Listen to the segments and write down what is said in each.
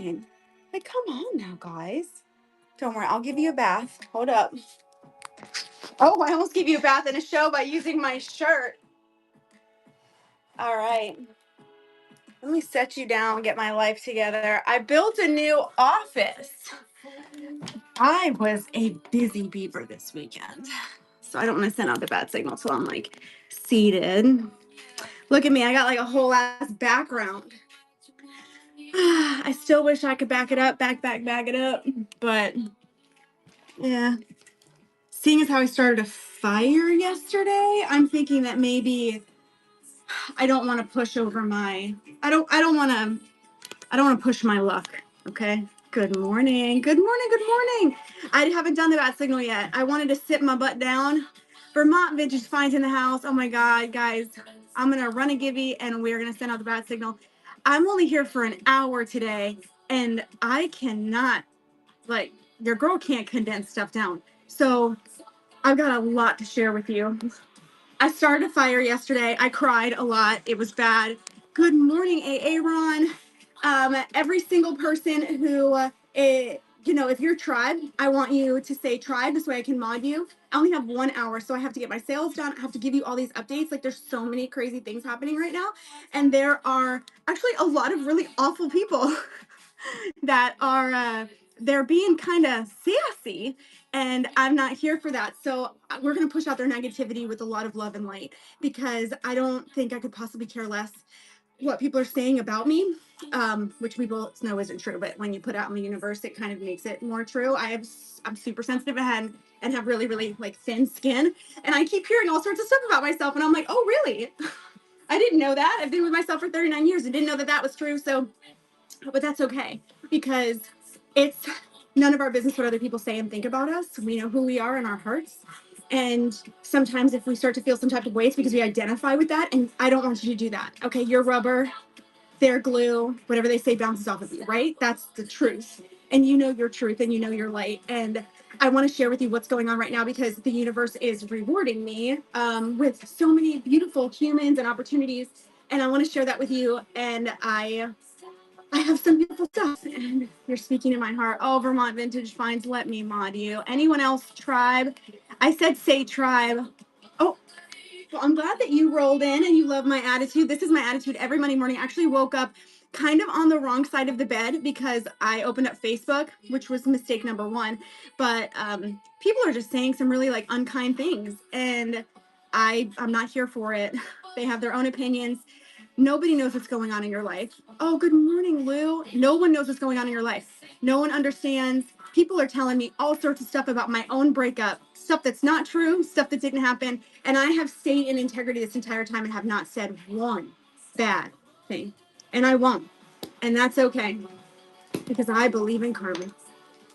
morning. Like, come on now, guys. Don't worry, I'll give you a bath. Hold up. Oh, I almost gave you a bath in a show by using my shirt. All right. Let me set you down, get my life together. I built a new office. I was a busy beaver this weekend. So I don't want to send out the bad signal till I'm like seated. Look at me. I got like a whole ass background. I still wish I could back it up, back it up. But yeah. Seeing as how I started a fire yesterday, I'm thinking that maybe I don't want to push over my I don't want to push my luck. Okay. Good morning. Good morning. Good morning. I haven't done the bat signal yet. I wanted to sit my butt down. Vermont Vintage Finds in the house. Oh my God, guys. I'm going to run a givey and we're going to send out the bat signal. I'm only here for an hour today and I cannot, like, your girl can't condense stuff down. So I've got a lot to share with you. I started a fire yesterday. I cried a lot. It was bad. Good morning, Aaron. Every single person who, if you're tribe, I want you to say tribe. This way I can mod you. I only have 1 hour, so I have to get my sales done. I have to give you all these updates. Like, there's so many crazy things happening right now. And there are actually a lot of really awful people that are, they're being kind of sassy. And I'm not here for that. So we're going to push out their negativity with a lot of love and light because I don't think I could possibly care less what people are saying about me, which we both know isn't true. But when you put out in the universe, it kind of makes it more true. I'm super sensitive and have really, really like thin skin. And I keep hearing all sorts of stuff about myself. And I'm like, oh, really? I didn't know that. I've been with myself for 39 years and didn't know that that was true. So, but that's okay because it's none of our business what other people say and think about us. We know who we are in our hearts. And sometimes if we start to feel some type of way, it's because we identify with that. And I don't want you to do that. Okay, you're rubber, they're glue, whatever they say bounces off of you, right? That's the truth. And you know your truth and you know your light. And I want to share with you what's going on right now because the universe is rewarding me with so many beautiful humans and opportunities. And I want to share that with you. And I have some beautiful stuff and you're speaking in my heart. Oh, Vermont Vintage Finds, let me mod you. Anyone else, tribe? I said say tribe. Oh, well, I'm glad that you rolled in and you love my attitude. This is my attitude every Monday morning. I actually woke up kind of on the wrong side of the bed because I opened up Facebook, which was mistake number one. But people are just saying some really like unkind things and I'm not here for it. They have their own opinions. Nobody knows what's going on in your life. Oh, good morning, Lou. No one knows what's going on in your life. No one understands. People are telling me all sorts of stuff about my own breakup, stuff that's not true, stuff that didn't happen. And I have stayed in integrity this entire time and have not said one bad thing. And I won't. And that's okay because I believe in karma.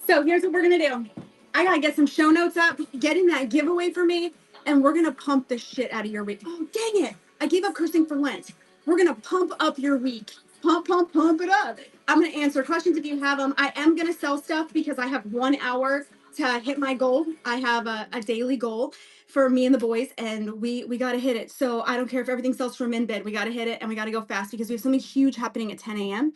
So here's what we're going to do. I got to get some show notes up, get in that giveaway for me, and we're going to pump the shit out of your week. Oh, dang it. I gave up cursing for Lent. We're going to pump up your week. Pump it up. I'm going to answer questions if you have them. I am going to sell stuff because I have 1 hour to hit my goal. I have a daily goal for me and the boys, and we got to hit it. So I don't care if everything sells from in bed. We got to hit it, and we got to go fast because we have something huge happening at 10 a.m.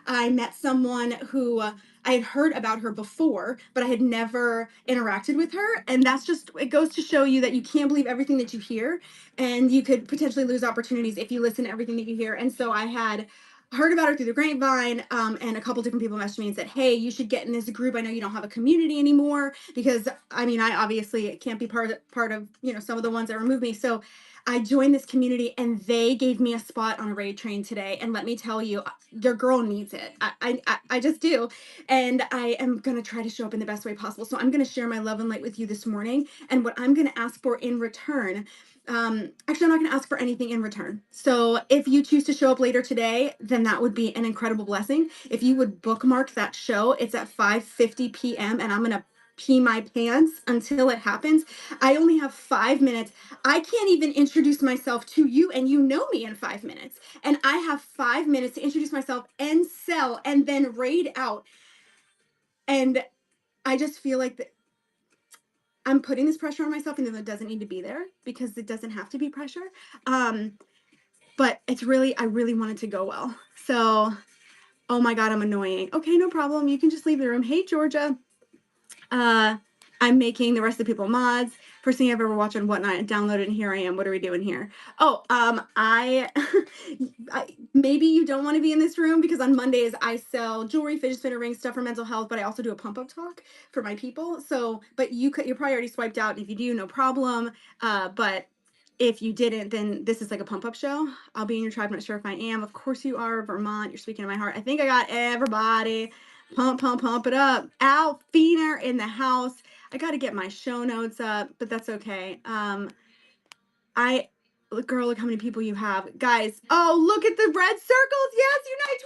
I met someone who I had heard about her before, but I had never interacted with her. And that's just, it goes to show you that you can't believe everything that you hear. And you could potentially lose opportunities if you listen to everything that you hear. And so I had heard about her through the grapevine, and a couple different people messaged me and said, hey, you should get in this group. I know you don't have a community anymore because I mean, I obviously can't be part of, some of the ones that removed me. So I joined this community and they gave me a spot on a raid train today. And let me tell you, your girl needs it. I just do. And I am going to try to show up in the best way possible. So I'm going to share my love and light with you this morning. And what I'm going to ask for in return, actually, I'm not going to ask for anything in return. So if you choose to show up later today, then that would be an incredible blessing. If you would bookmark that show, it's at 5:50 p.m. and I'm going to pee my pants until it happens. I only have 5 minutes. I can't even introduce myself to you and you know me in 5 minutes. And I have 5 minutes to introduce myself and sell and then raid out. And I just feel like I'm putting this pressure on myself, even though it doesn't need to be there because it doesn't have to be pressure. But I really wanted to go well. So Oh my God, I'm annoying. Okay, no problem. You can just leave the room. Hey, Georgia. I'm making the rest of the people mods. First thing I've ever watched on Whatnot and downloaded, and here I am. What are we doing here? Oh, maybe you don't want to be in this room because on Mondays I sell jewelry, fidget spinner rings, stuff for mental health, but I also do a pump up talk for my people. So, but you're probably already swiped out. And if you do, no problem. But if you didn't, then this is like a pump up show. I'll be in your tribe. I'm not sure if I am. Of course you are, Vermont. You're speaking to my heart. I think I got everybody. Pump, pump, pump it up. Al Feener in the house. I got to get my show notes up, but that's okay. Girl, look how many people you have. Guys, oh, look at the red circles. Yes, Unite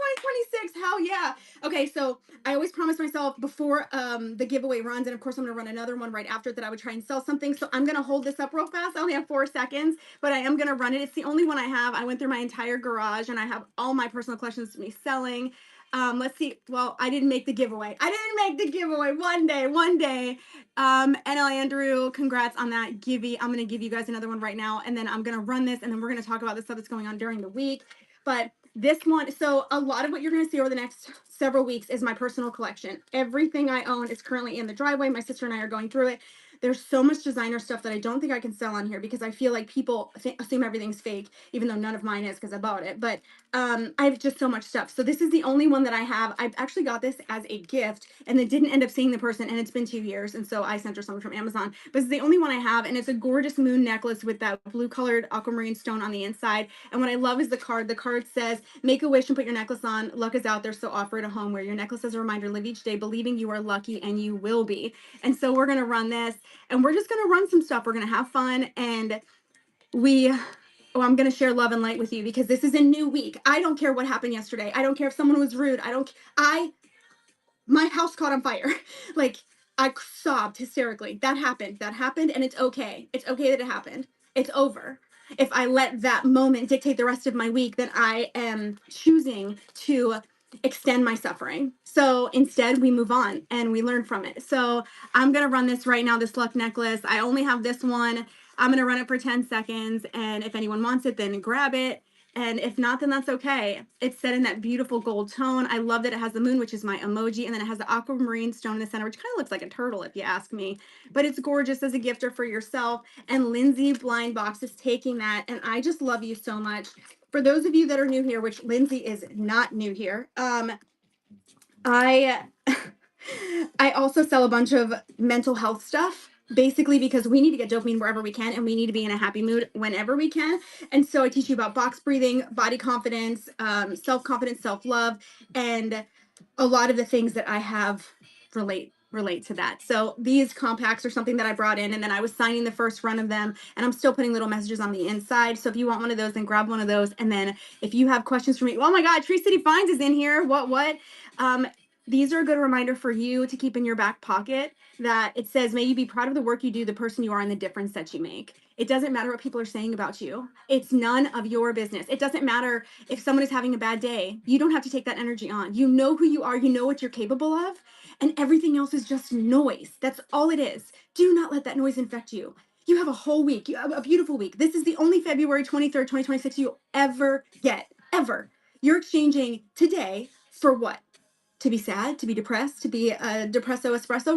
2026. Hell yeah. Okay, so I always promise myself before the giveaway runs, and of course I'm going to run another one right after that I would try and sell something. So I'm going to hold this up real fast. I only have 4 seconds, but I am going to run it. It's the only one I have. I went through my entire garage and I have all my personal collections to be selling. Let's see. Well, I didn't make the giveaway. One day. And Andrew, congrats on that. I'm going to give you guys another one right now. And then I'm going to run this and then we're going to talk about the stuff that's going on during the week. But this one, so a lot of what you're going to see over the next several weeks is my personal collection. Everything I own is currently in the driveway. My sister and I are going through it. There's so much designer stuff that I don't think I can sell on here because I feel like people assume everything's fake, even though none of mine is because I bought it. But I have just so much stuff. So this is the only one that I have. I've actually got this as a gift and then didn't end up seeing the person, and it's been 2 years. And so I sent her something from Amazon. But it's the only one I have, and it's a gorgeous moon necklace with that blue colored aquamarine stone on the inside. And what I love is the card. The card says, make a wish and put your necklace on. Luck is out there, so offer it a home. Wear your necklace as a reminder. Live each day believing you are lucky, and you will be. And so we're going to run this, and we're just going to run some stuff. We're going to have fun, and I'm going to share love and light with you because this is a new week. I don't care what happened yesterday. I don't care if someone was rude. My house caught on fire. Like, I sobbed hysterically. That happened, and it's okay. It's okay that it happened. It's over. If I let that moment dictate the rest of my week, then I am choosing to extend my suffering. So instead, we move on and we learn from it. So I'm going to run this right now, this luck necklace. I only have this one. I'm going to run it for 10 seconds. And if anyone wants it, then grab it. And if not, then that's okay. It's set in that beautiful gold tone. I love that it has the moon, which is my emoji, and then it has the aquamarine stone in the center, which kind of looks like a turtle if you ask me. But it's gorgeous as a gift or for yourself. And Lindsay Blind Box is taking that, and I just love you so much. For those of you that are new here, which Lindsay is not new here, I I also sell a bunch of mental health stuff, basically because we need to get dopamine wherever we can and we need to be in a happy mood whenever we can. And so I teach you about box breathing, body confidence, self-confidence, self-love, and a lot of the things that I have relate to that. So these compacts are something that I brought in, and then I was signing the first run of them, and I'm still putting little messages on the inside. So if you want one of those, then grab one of those. And then if you have questions for me, oh my God, Tree City Finds is in here. What? These are a good reminder for you to keep in your back pocket that it says, may you be proud of the work you do, the person you are, and the difference that you make. It doesn't matter what people are saying about you. It's none of your business. It doesn't matter if someone is having a bad day. You don't have to take that energy on. You know who you are. You know what you're capable of. And everything else is just noise. That's all it is. Do not let that noise infect you. You have a whole week. You have a beautiful week. This is the only February 23rd, 2026 you'll ever get. Ever. You're exchanging today for what? To be sad, to be depressed, to be a depresso espresso?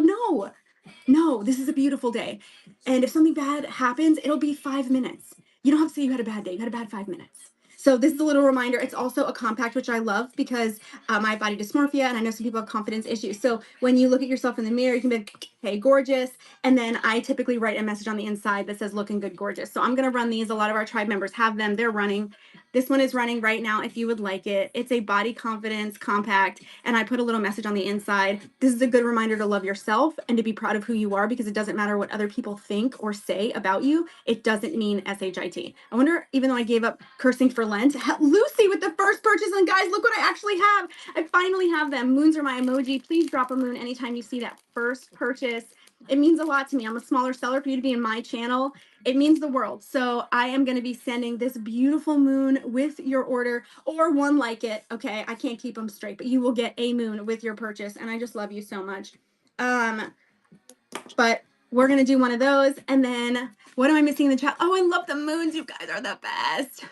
No, this is a beautiful day. And if something bad happens, it'll be 5 minutes. You don't have to say you had a bad day. You had a bad 5 minutes. So this is a little reminder. It's also a compact, which I love because I have body dysmorphia and I know some people have confidence issues. So when you look at yourself in the mirror, you can be like, hey, gorgeous. And then I typically write a message on the inside that says looking good, gorgeous. So I'm going to run these. A lot of our tribe members have them. They're running. This one is running right now if you would like it. It's a body confidence compact, and I put a little message on the inside. This is a good reminder to love yourself and to be proud of who you are because it doesn't matter what other people think or say about you. It doesn't mean SHIT. I wonder, even though I gave up cursing for Lent, Lucy with the first purchase, and guys, look what I actually have. I finally have them. Moons are my emoji. Please drop a moon anytime you see that first purchase. It means a lot to me. I'm a smaller seller. For you to be in my channel, it means the world. So I am going to be sending this beautiful moon with your order or one like it. Okay, I can't keep them straight, but you will get a moon with your purchase, and I just love you so much. But we're going to do one of those, and then what am I missing in the chat? Oh, I love the moons. You guys are the best.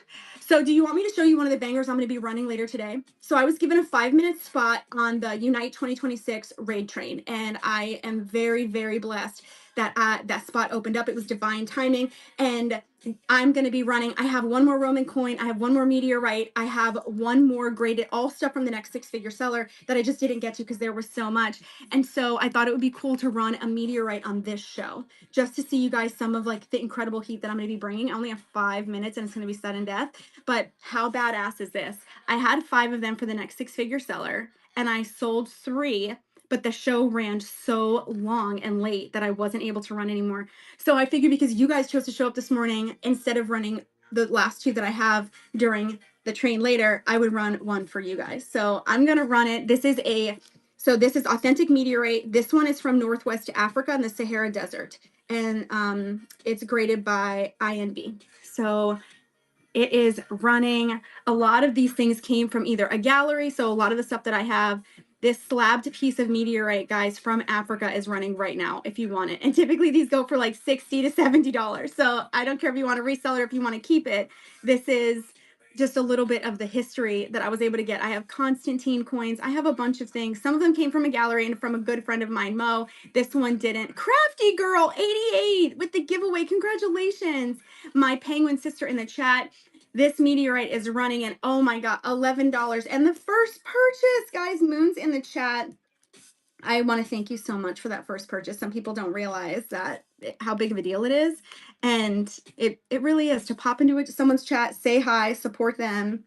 So do you want me to show you one of the bangers I'm going to be running later today? So I was given a 5-minute spot on the Unite 2026 raid train, and I am very, very blessed that that spot opened up. It was divine timing, and I'm going to be running. I have one more Roman coin. I have one more meteorite. I have one more graded, all stuff from the next 6-figure seller that I just didn't get to because there was so much. And so I thought it would be cool to run a meteorite on this show just to see you guys some of like the incredible heat that I'm going to be bringing. I only have 5 minutes and it's going to be sudden death. But how badass is this? I had 5 of them for the next 6-figure seller and I sold 3, but the show ran so long and late that I wasn't able to run anymore. So I figured because you guys chose to show up this morning, instead of running the last 2 that I have during the train later, I would run one for you guys. So I'm going to run it. This is authentic meteorite. This one is from Northwest Africa in the Sahara Desert. And it's graded by INB. So it is running. A lot of these things came from either a gallery. So a lot of the stuff that I have, this slabbed piece of meteorite, guys, from Africa is running right now if you want it. And typically these go for like $60 to $70. So I don't care if you want to resell it or if you want to keep it. This is just a little bit of the history that I was able to get. I have Constantine coins. I have a bunch of things. Some of them came from a gallery and from a good friend of mine, Mo. This one didn't. Crafty Girl 88 with the giveaway. Congratulations. My penguin sister in the chat. This meteorite is running at, oh my God, $11. And the first purchase, guys, Moon's in the chat. I want to thank you so much for that first purchase. Some people don't realize that how big of a deal it is. And it really is to pop into someone's chat, say hi, support them.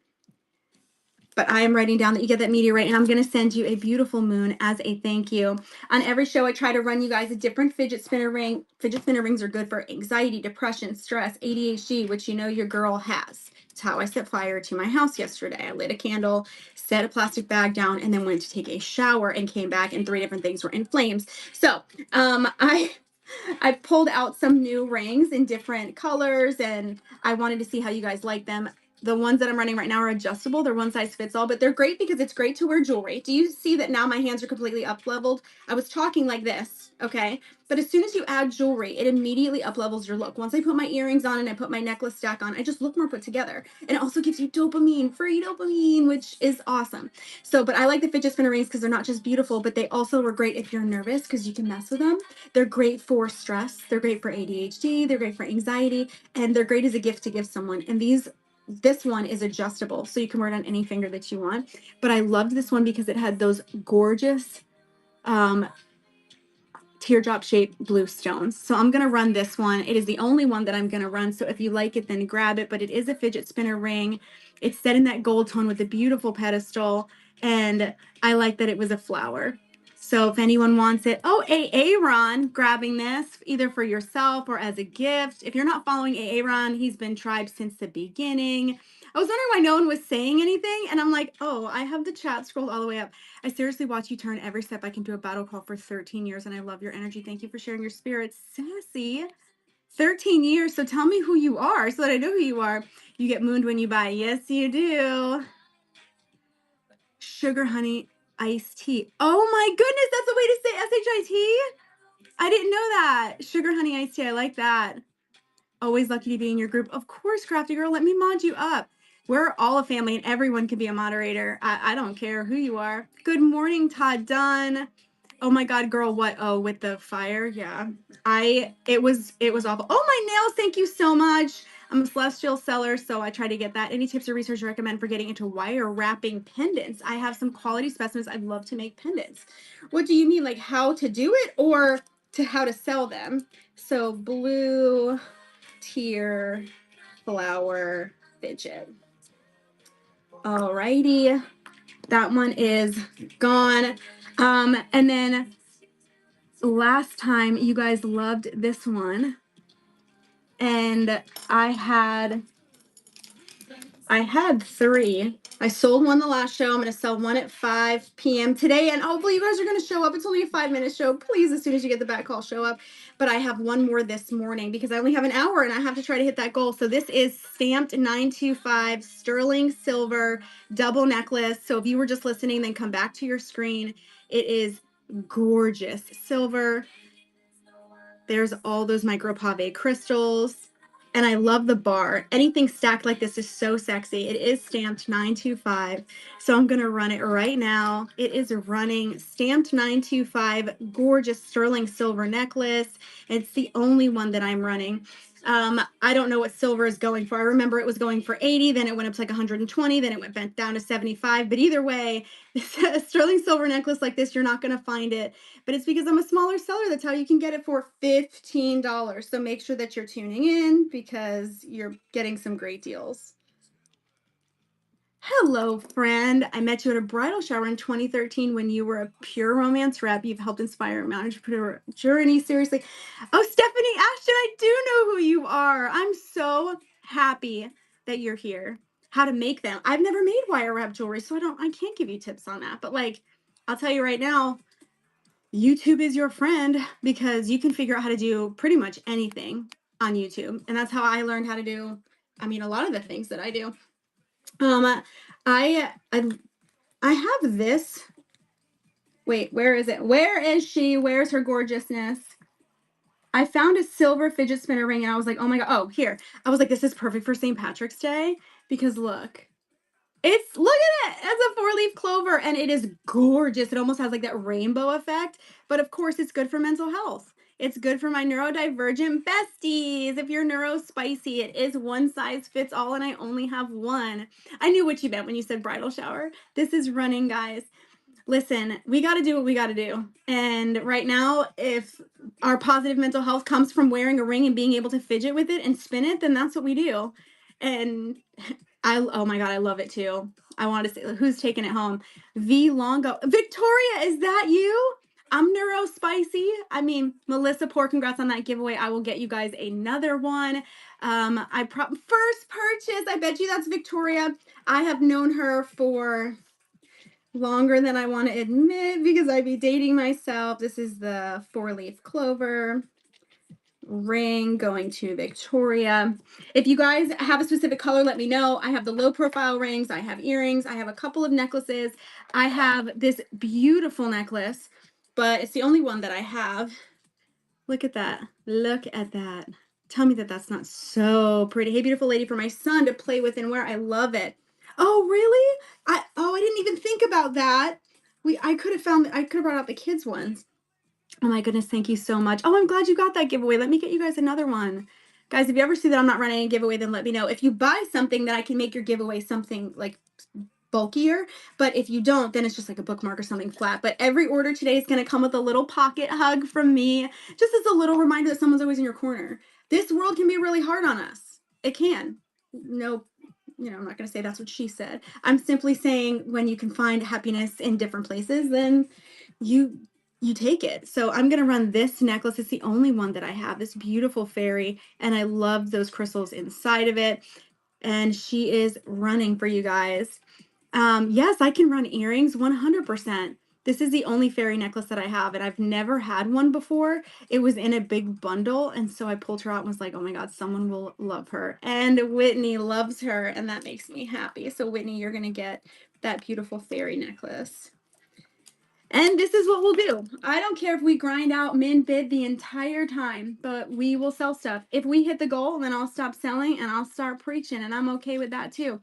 But I am writing down that you get that meteorite, and I'm going to send you a beautiful moon as a thank you. On every show, I try to run you guys a different fidget spinner ring. Fidget spinner rings are good for anxiety, depression, stress, ADHD, which you know your girl has. It's how I set fire to my house yesterday. I lit a candle, set a plastic bag down, and then went to take a shower and came back, and 3 different things were in flames. So I pulled out some new rings in different colors, and I wanted to see how you guys like them. The ones that I'm running right now are adjustable. They're one size fits all, but they're great because it's great to wear jewelry. Do you see that now my hands are completely up leveled? I was talking like this, okay? But as soon as you add jewelry, it immediately up levels your look. Once I put my earrings on and I put my necklace stack on, I just look more put together. And it also gives you dopamine, free dopamine, which is awesome. So, but I like the fidget spinner rings because they're not just beautiful, but they also are great if you're nervous because you can mess with them. They're great for stress. They're great for ADHD. They're great for anxiety. And they're great as a gift to give someone. And this one is adjustable, so you can wear it on any finger that you want. But I loved this one because it had those gorgeous teardrop shaped blue stones. So I'm going to run this one. It is the only one that I'm going to run. So if you like it, then grab it. But it is a fidget spinner ring. It's set in that gold tone with a beautiful pedestal. And I like that it was a flower. So if anyone wants it, Aaron, grabbing this either for yourself or as a gift. If you're not following Aaron, he's been Tribe since the beginning. I was wondering why no one was saying anything. And I'm like, oh, I have the chat scrolled all the way up. I seriously watch you turn every step I can do a battle call for 13 years, and I love your energy. Thank you for sharing your spirit. Sassy. 13 years. So tell me who you are so that I know who you are. You get mooned when you buy. Yes, you do. Sugar honey iced tea. Oh my goodness, that's a way to say S-H-I-T? I didn't know that. Sugar honey iced tea. I like that. Always lucky to be in your group. Of course, Crafty Girl. Let me mod you up. We're all a family and everyone can be a moderator. I don't care who you are. Good morning, Todd Dunn. Oh my God, girl, what? Oh, with the fire? Yeah. It was awful. Oh, my nails, thank you so much. I'm a celestial seller, so I try to get that. Any tips or research you recommend for getting into wire wrapping pendants? I have some quality specimens. I'd love to make pendants. What do you mean, like how to do it or to how to sell them? So blue tier flower fidget. Alrighty, that one is gone. And then last time you guys loved this one, and I had 3. I sold one the last show. I'm going to sell one at 5 p.m. today, and hopefully you guys are going to show up. It's only a 5-minute show. Please, as soon as you get the back call, show up. But I have one more this morning because I only have an hour, and I have to try to hit that goal. So this is stamped 925 sterling silver double necklace. So if you were just listening, then come back to your screen. It is gorgeous silver. There's all those micro pave crystals. And I love the bar. Anything stacked like this is so sexy. It is stamped 925. So I'm going to run it right now. It is running stamped 925, gorgeous sterling silver necklace. It's the only one that I'm running. I don't know what silver is going for. I remember it was going for 80, then it went up to like 120, then it went back down to 75. But either way, a sterling silver necklace like this, you're not going to find it. But it's because I'm a smaller seller. That's how you can get it for $15. So make sure that you're tuning in because you're getting some great deals. Hello, friend. I met you at a bridal shower in 2013 when you were a pure romance rep. You've helped inspire a entrepreneur journey. Seriously. Oh, Stephanie Ashton, I do know who you are. I'm so happy that you're here. How to make them. I've never made wire wrap jewelry, so I can't give you tips on that. But like, I'll tell you right now, YouTube is your friend because you can figure out how to do pretty much anything on YouTube. And that's how I learned how to do, a lot of the things that I do. I have this. Wait, where is it? Where is she? Where's her gorgeousness? I found a silver fidget spinner ring and I was like, oh my God. Oh, here. I was like, this is perfect for St. Patrick's Day because look, look at it. It's a 4-leaf clover and it is gorgeous. It almost has like that rainbow effect, but of course it's good for mental health. It's good for my neurodivergent besties. If you're neurospicy, it is one size fits all and I only have one. I knew what you meant when you said bridal shower. This is running, guys. Listen, we got to do what we got to do. And right now, if our positive mental health comes from wearing a ring and being able to fidget with it and spin it, then that's what we do. And oh my God, I love it too. I want to say, who's taking it home? V Longo. Victoria, is that you? I'm neurospicy. Melissa, poor congrats on that giveaway. I will get you guys another one. First purchase. I bet you that's Victoria. I have known her for longer than I want to admit because I'd be dating myself. This is the 4-leaf clover ring going to Victoria. If you guys have a specific color, let me know. I have the low profile rings. I have earrings. I have a couple of necklaces. I have this beautiful necklace, but it's the only one that I have. Look at that. Look at that. Tell me that that's not so pretty. Hey, beautiful lady, for my son to play with and wear. I love it. Oh, really? I didn't even think about that. I could have brought out the kids ones. Oh my goodness, thank you so much. Oh, I'm glad you got that giveaway. Let me get you guys another one. Guys, if you ever see that I'm not running a giveaway, then let me know. If you buy something, then I can make your giveaway something like bulkier. But if you don't, then it's just like a bookmark or something flat. But every order today is going to come with a little pocket hug from me, just as a little reminder that someone's always in your corner. This world can be really hard on us. It can. No, I'm not going to say that's what she said. I'm simply saying when you can find happiness in different places, then you take it. So I'm going to run this necklace. It's the only one that I have, this beautiful fairy, and I love those crystals inside of it. And she is running for you guys. Yes, I can run earrings 100%. This is the only fairy necklace that I have, and I've never had one before. It was in a big bundle, and so I pulled her out and was like, oh my God, someone will love her. And Whitney loves her, and that makes me happy. So Whitney, you're going to get that beautiful fairy necklace. And this is what we'll do. I don't care if we grind out min bid the entire time, but we will sell stuff. If we hit the goal, then I'll stop selling and I'll start preaching, and I'm okay with that too.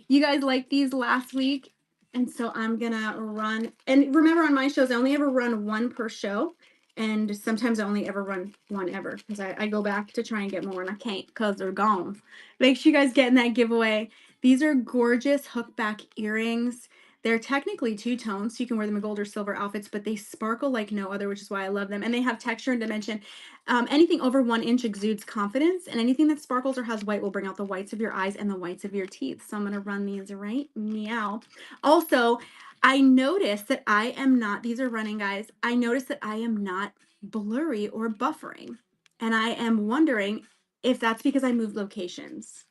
You guys liked these last week, and so I'm gonna run. And remember, on my shows, I only ever run one per show, and sometimes I only ever run one ever because I go back to try and get more, and I can't because they're gone. Make sure you guys get in that giveaway. These are gorgeous hookback earrings. They're technically two-tone, so you can wear them in gold or silver outfits, but they sparkle like no other, which is why I love them. And they have texture and dimension. Anything over 1 inch exudes confidence, and anything that sparkles or has white will bring out the whites of your eyes and the whites of your teeth. So I'm going to run these right meow. Also, I noticed that I am not, these are running, guys. I noticed that I am not blurry or buffering. And I am wondering if that's because I moved locations.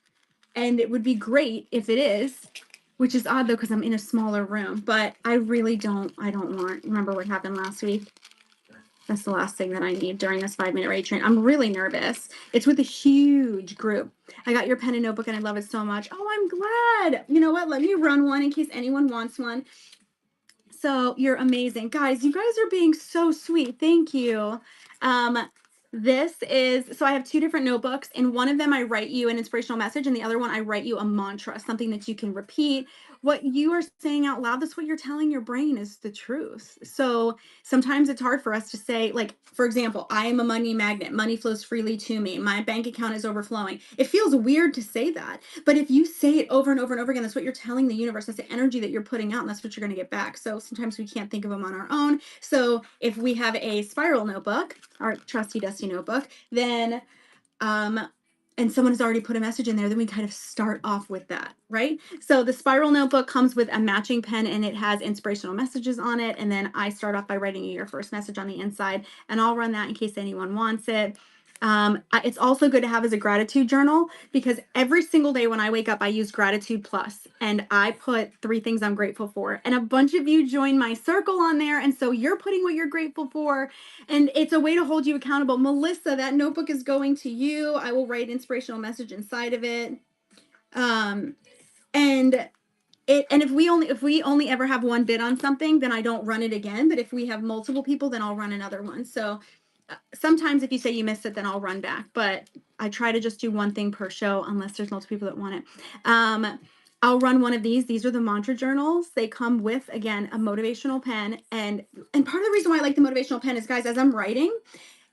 And it would be great if it is, which is odd though, because I'm in a smaller room, but I really don't remember what happened last week. That's the last thing that I need during this 5-minute rate train. I'm really nervous. It's with a huge group. I got your pen and notebook and I love it so much. Oh, I'm glad. You know what? Let me run one in case anyone wants one. So you're amazing. Guys, you guys are being so sweet. Thank you. This is, so I have two different notebooks. In one of them, I write you an inspirational message, and the other one, I write you a mantra, something that you can repeat. What you are saying out loud, that's what you're telling your brain is the truth. So sometimes it's hard for us to say, like, for example, I am a money magnet. Money flows freely to me. My bank account is overflowing. It feels weird to say that. But if you say it over and over and over again, that's what you're telling the universe. That's the energy that you're putting out, and that's what you're going to get back. So sometimes we can't think of them on our own. So if we have a spiral notebook, our trusty dusty notebook, then um and someone has already put a message in there, then we kind of start off with that, right? So the spiral notebook comes with a matching pen, and it has inspirational messages on it, and then I start off by writing you your first message on the inside, and I'll run that in case anyone wants it. It's also good to have as a gratitude journal, because every single day when I wake up, I use Gratitude Plus, and I put 3 things I'm grateful for. And a bunch of you join my circle on there, and so you're putting what you're grateful for, and it's a way to hold you accountable. Melissa, that notebook is going to you. I will write inspirational message inside of it. Um, and and if we only ever have one bid on something, then I don't run it again. But if we have multiple people, then I'll run another one. So sometimes if you say you missed it, then I'll run back. But I try to just do one thing per show unless there's multiple people that want it. I'll run one of these. These are the mantra journals. They come with, again, a motivational pen. And part of the reason why I like the motivational pen is, guys, as I'm writing,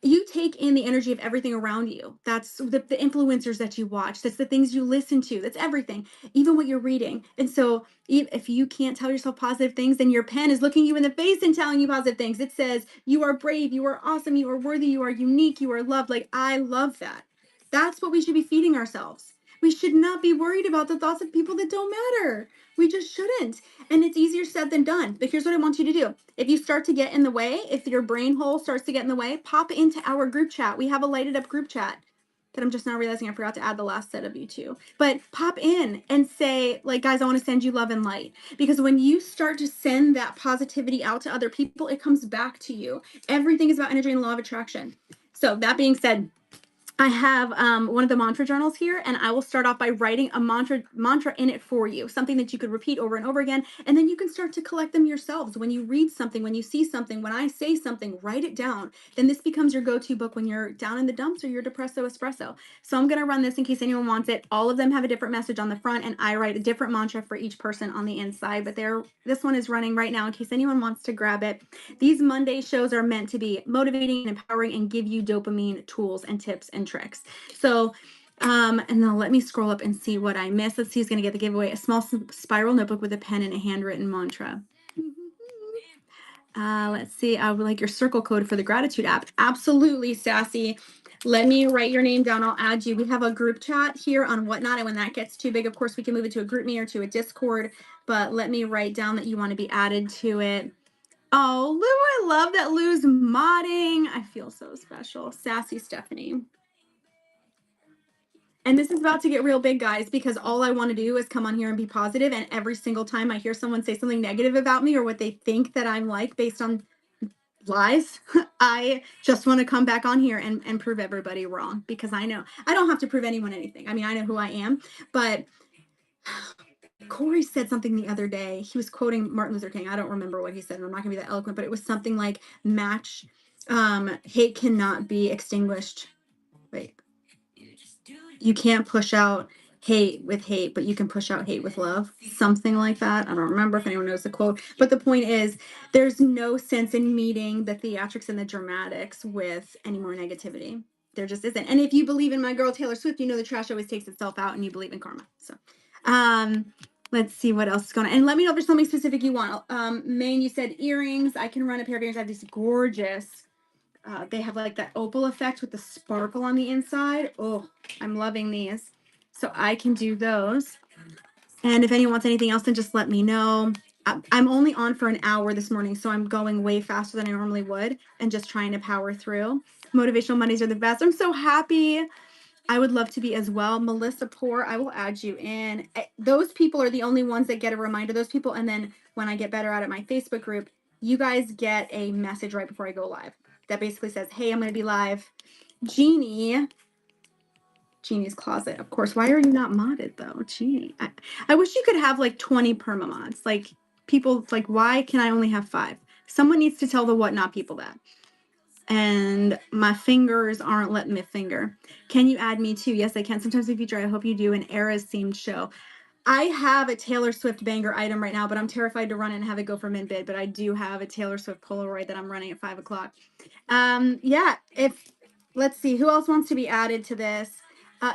you take in the energy of everything around you. That's the influencers that you watch. That's the things you listen to. That's everything, even what you're reading. And so if you can't tell yourself positive things, then your pen is looking you in the face and telling you positive things. It says, you are brave, you are awesome, you are worthy, you are unique, you are loved. Like, I love that. That's what we should be feeding ourselves. We should not be worried about the thoughts of people that don't matter. We just shouldn't. And it's easier said than done. But here's what I want you to do. If you start to get in the way, if your brain hole starts to get in the way, pop into our group chat. We have a lighted up group chat that I'm just now realizing I forgot to add the last set of you to. But pop in and say, like, guys, I want to send you love and light. Because when you start to send that positivity out to other people, it comes back to you. Everything is about energy and law of attraction. So that being said, I have one of the mantra journals here, and I will start off by writing a mantra in it for you, something that you could repeat over and over again, and then you can start to collect them yourselves. When you read something, when you see something, when I say something, write it down. Then this becomes your go-to book when you're down in the dumps or you're depresso espresso. So I'm going to run this in case anyone wants it. All of them have a different message on the front, and I write a different mantra for each person on the inside, but this one is running right now in case anyone wants to grab it. These Monday shows are meant to be motivating and empowering and give you dopamine tools and tips and tricks. So, and then let me scroll up and see what I missed. Let's see who's going to get the giveaway. A small spiral notebook with a pen and a handwritten mantra. Let's see. I would like your circle code for the gratitude app. Absolutely, Sassy. Let me write your name down. I'll add you. We have a group chat here on Whatnot, and when that gets too big, of course, we can move it to a GroupMe or to a Discord. But let me write down that you want to be added to it. Oh, Lou, I love that Lou's modding. I feel so special. Sassy Stephanie. And this is about to get real big, guys, because all I want to do is come on here and be positive. And every single time I hear someone say something negative about me or what they think that I'm like based on lies, I just want to come back on here and prove everybody wrong, because I know I don't have to prove anyone anything. I mean, I know who I am, but Corey said something the other day. He was quoting Martin Luther King. I don't remember what he said, and I'm not gonna be that eloquent, but it was something like hate cannot be extinguished. Wait, you can't push out hate with hate, but you can push out hate with love. Something like that. I don't remember if anyone knows the quote, but the point is, there's no sense in meeting the theatrics and the dramatics with any more negativity. There just isn't. And if you believe in my girl Taylor Swift, you know the trash always takes itself out, and you believe in karma. So, let's see what else is going on. And let me know if there's something specific you want. Maine, you said earrings. I can run a pair of earrings. I have these gorgeous. They have like that opal effect with the sparkle on the inside. Oh, I'm loving these. So I can do those. And if anyone wants anything else, then just let me know. I'm only on for an hour this morning, so I'm going way faster than I normally would and just trying to power through. Motivational Mondays are the best. I'm so happy. I would love to be as well. Melissa Poor, I will add you in. Those people are the only ones that get a reminder, those people. And then when I get better at it, my Facebook group, you guys get a message right before I go live that basically says, hey, I'm going to be live. Jeannie's Closet, of course. Why are you not modded though? Jeannie, I wish you could have like 20 perma mods. Like, people, like, why can I only have 5? Someone needs to tell the Whatnot people that. and my fingers aren't letting me finger. Can you add me too? Yes, I can. Sometimes in the future, I hope you do an Eras themed show. I have a Taylor Swift banger item right now, but I'm terrified to run it and have it go for min bid. But I do have a Taylor Swift Polaroid that I'm running at 5 o'clock. Yeah, if let's see who else wants to be added to this.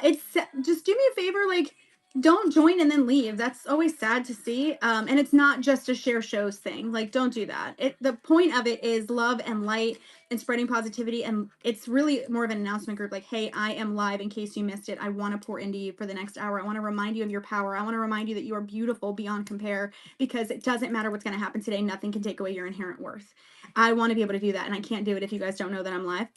It's just do me a favor, like don't join and then leave. That's always sad to see. And it's not just a share shows thing. Like don't do that. The point of it is love and light and spreading positivity, and it's really more of an announcement group. Like, hey, I am live in case you missed it. I want to pour into you for the next hour. I want to remind you of your power. I want to remind you that you are beautiful beyond compare, because it doesn't matter what's going to happen today. Nothing can take away your inherent worth. I want to be able to do that, and I can't do it if you guys don't know that I'm live.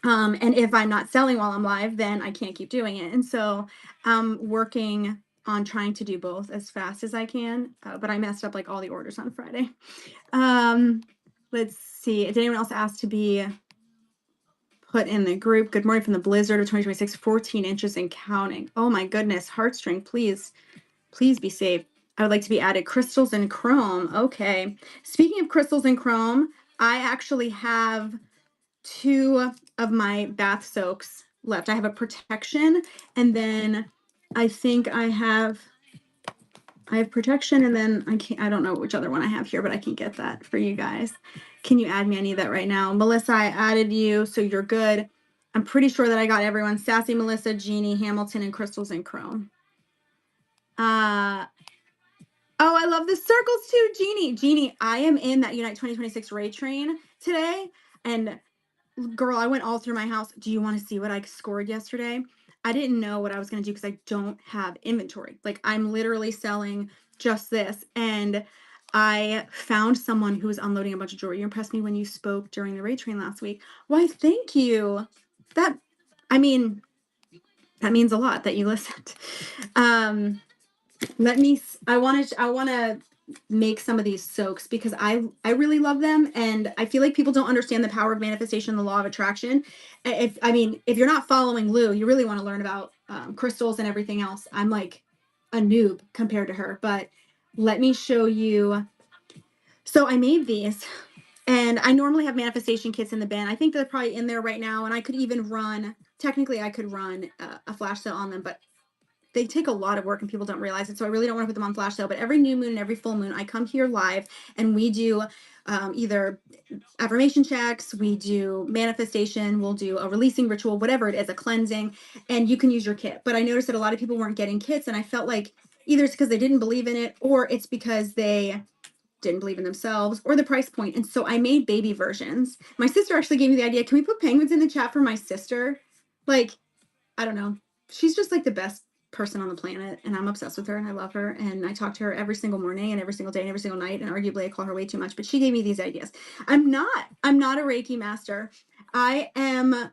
And if I'm not selling while I'm live, then I can't keep doing it. And so I'm working on trying to do both as fast as I can. But I messed up like all the orders on Friday. Let's see. Did anyone else ask to be put in the group? Good morning from the blizzard of 2026, 14 inches and counting. Oh my goodness. Heartstring, please be safe. I would like to be added. Crystals and chrome. Okay. Speaking of crystals and chrome, I actually have 2 of my bath soaks left. I have a protection, and then I think I have protection, and then I don't know which other one I have here, but I can get that for you guys. Can you add me? I need that right now. Melissa, I added you, so you're good. I'm pretty sure that I got everyone. Sassy, Melissa, Jeannie, Hamilton, and Crystals and Chrome. Oh, I love the circles too, Jeannie. Jeannie, I am in that Unite 2026 Ray Train today, and girl, I went all through my house. Do you want to see what I scored yesterday? I didn't know what I was going to do because I don't have inventory. Like I'm literally selling just this. And I found someone who was unloading a bunch of jewelry. You impressed me when you spoke during the Ray Train last week. Why, thank you. I mean, that means a lot that you listened. I want to make some of these soaks because I really love them, and I feel like people don't understand the power of manifestation, the law of attraction. If you're not following Lou, you really want to learn about crystals and everything else. I'm like a noob compared to her, but let me show you. So I made these, and I normally have manifestation kits in the bin. I think they're probably in there right now, and I could even run a flash sale on them, but they take a lot of work and people don't realize it. So I really don't want to put them on flash sale, but every new moon and every full moon, I come here live and we do either affirmation checks, we do manifestation, we'll do a releasing ritual, whatever it is, a cleansing, and you can use your kit. But I noticed that a lot of people weren't getting kits, and I felt like either it's because they didn't believe in it, or it's because they didn't believe in themselves, or the price point. And so I made baby versions. My sister actually gave me the idea. Can we put penguins in the chat for my sister? Like, I don't know. She's just like the best person on the planet, and I'm obsessed with her, and I love her, and I talk to her every single morning and every single day and every single night, and arguably I call her way too much, but she gave me these ideas. I'm not a Reiki master. I am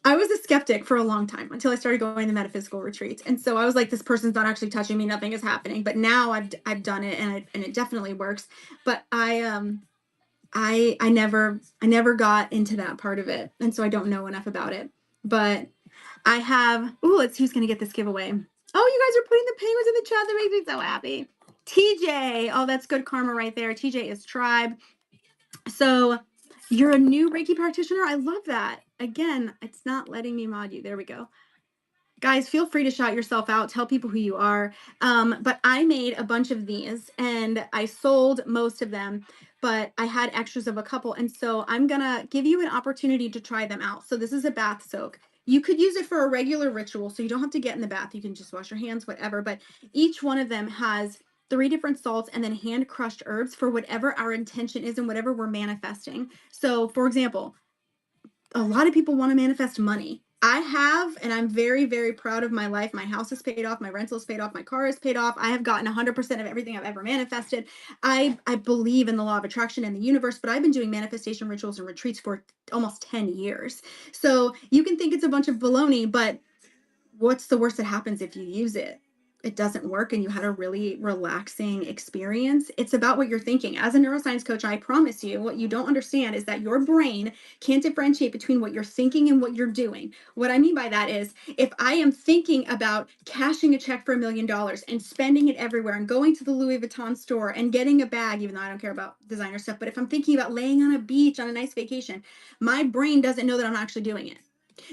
I was a skeptic for a long time until I started going to metaphysical retreats. And so I was like, this person's not actually touching me, nothing is happening. But now I've done it, and it definitely works. But I never got into that part of it, and so I don't know enough about it. But I have. Ooh, let's see who's gonna get this giveaway. Oh, you guys are putting the penguins in the chat. That makes me so happy. TJ. Oh, that's good karma right there. TJ is Tribe. So you're a new Reiki practitioner. I love that. Again, it's not letting me mod you. There we go. Guys, feel free to shout yourself out, tell people who you are. But I made a bunch of these, and I sold most of them, but I had extras of a couple. And so I'm gonna give you an opportunity to try them out. So this is a bath soak. You could use it for a regular ritual, so you don't have to get in the bath. You can just wash your hands, whatever. But each one of them has 3 different salts and then hand crushed herbs for whatever our intention is and whatever we're manifesting. So for example, a lot of people want to manifest money. I have, and I'm very, very proud of my life. My house is paid off. My rental is paid off. My car is paid off. I have gotten 100% of everything I've ever manifested. I believe in the law of attraction and the universe, but I've been doing manifestation rituals and retreats for almost 10 years. So you can think it's a bunch of baloney, but what's the worst that happens if you use it? it doesn't work and you had a really relaxing experience. It's about what you're thinking. As a neuroscience coach, I promise you, what you don't understand is that your brain can't differentiate between what you're thinking and what you're doing. What I mean by that is if I am thinking about cashing a check for $1 million and spending it everywhere and going to the Louis Vuitton store and getting a bag, even though I don't care about designer stuff, but if I'm thinking about laying on a beach on a nice vacation, my brain doesn't know that I'm actually doing it.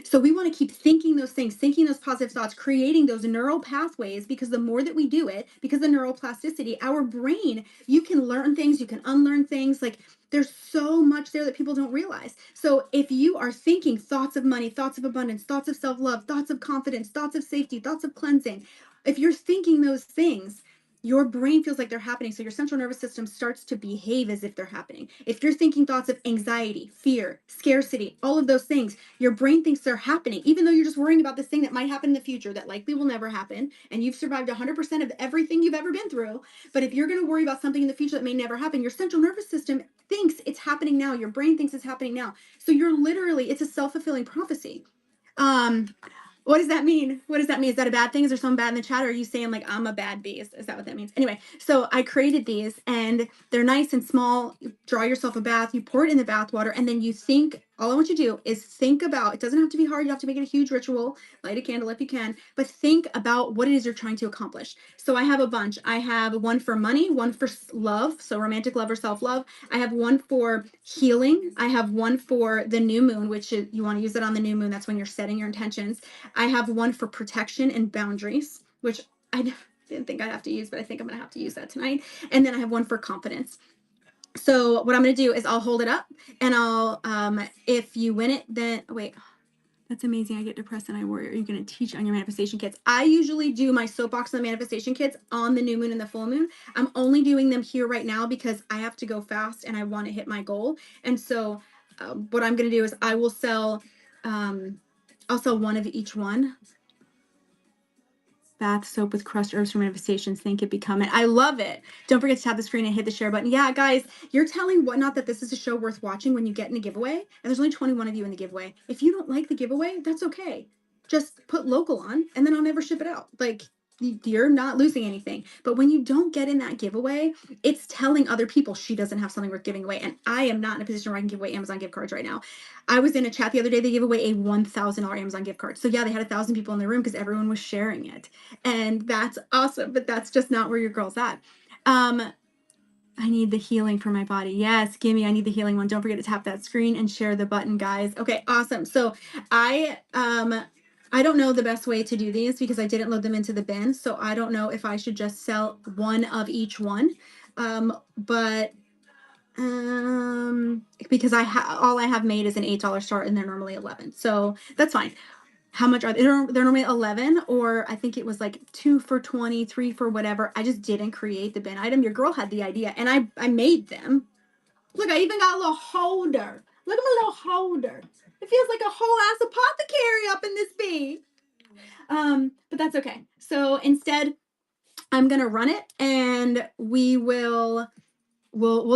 So we want to keep thinking those things, thinking those positive thoughts, creating those neural pathways, because the more that we do it, because the neuroplasticity, our brain, you can learn things, you can unlearn things. Like there's so much there that people don't realize. So if you are thinking thoughts of money, thoughts of abundance, thoughts of self-love, thoughts of confidence, thoughts of safety, thoughts of cleansing, if you're thinking those things, your brain feels like they're happening. So your central nervous system starts to behave as if they're happening. If you're thinking thoughts of anxiety, fear, scarcity, all of those things, your brain thinks they're happening, even though you're just worrying about this thing that might happen in the future that likely will never happen. And you've survived 100% of everything you've ever been through. But if you're going to worry about something in the future that may never happen, your central nervous system thinks it's happening now. Your brain thinks it's happening now. So you're literally, it's a self-fulfilling prophecy. Um, what does that mean? What does that mean? Is that a bad thing? Is there something bad in the chat? Or are you saying like I'm a bad bee? Is that what that means? Anyway, so I created these and they're nice and small. You draw yourself a bath, you pour it in the bath water, and then you think, all I want you to do is think about, it doesn't have to be hard. You have to make it a huge ritual, light a candle if you can, but think about what it is you're trying to accomplish. So I have a bunch. I have one for money, one for love. So romantic love or self-love. I have one for healing. I have one for the new moon, which is, you want to use it on the new moon. That's when you're setting your intentions. I have one for protection and boundaries, which I didn't think I'd have to use, but I think I'm going to have to use that tonight. And then I have one for confidence. So what I'm going to do is I'll hold it up and I'll, if you win it, then wait, that's amazing. I get depressed and I worry. Are you going to teach on your manifestation kits? I usually do my soapbox and the manifestation kits on the new moon and the full moon. I'm only doing them here right now because I have to go fast and I want to hit my goal. And so what I'm going to do is I will sell, I'll sell one of each one. Bath soap with crushed herbs for manifestations. Think it, become it. I love it. Don't forget to tap the screen and hit the share button. Yeah, guys, you're telling Whatnot that this is a show worth watching when you get in a giveaway. And there's only 21 of you in the giveaway. If you don't like the giveaway, that's okay. Just put local on and then I'll never ship it out. Like, you're not losing anything. But when you don't get in that giveaway, it's telling other people she doesn't have something worth giving away. And I am not in a position where I can give away Amazon gift cards right now. I was in a chat the other day. They gave away a $1,000 Amazon gift card. So yeah, they had 1,000 people in the room because everyone was sharing it. And that's awesome. But that's just not where your girl's at. I need the healing for my body. Yes, gimme. I need the healing one. Don't forget to tap that screen and share the button, guys. Okay, awesome. So I don't know the best way to do these because I didn't load them into the bin. So I don't know if I should just sell one of each one. But because all I have made is an $8 start and they're normally 11. So that's fine. How much are they? They're normally 11, or I think it was like 2 for 20, 3 for whatever. I just didn't create the bin item. Your girl had the idea and I made them. Look, I even got a little holder. Look at my little holder. It feels like a whole ass apothecary up in this bee. But that's okay. So instead, I'm gonna run it and we'll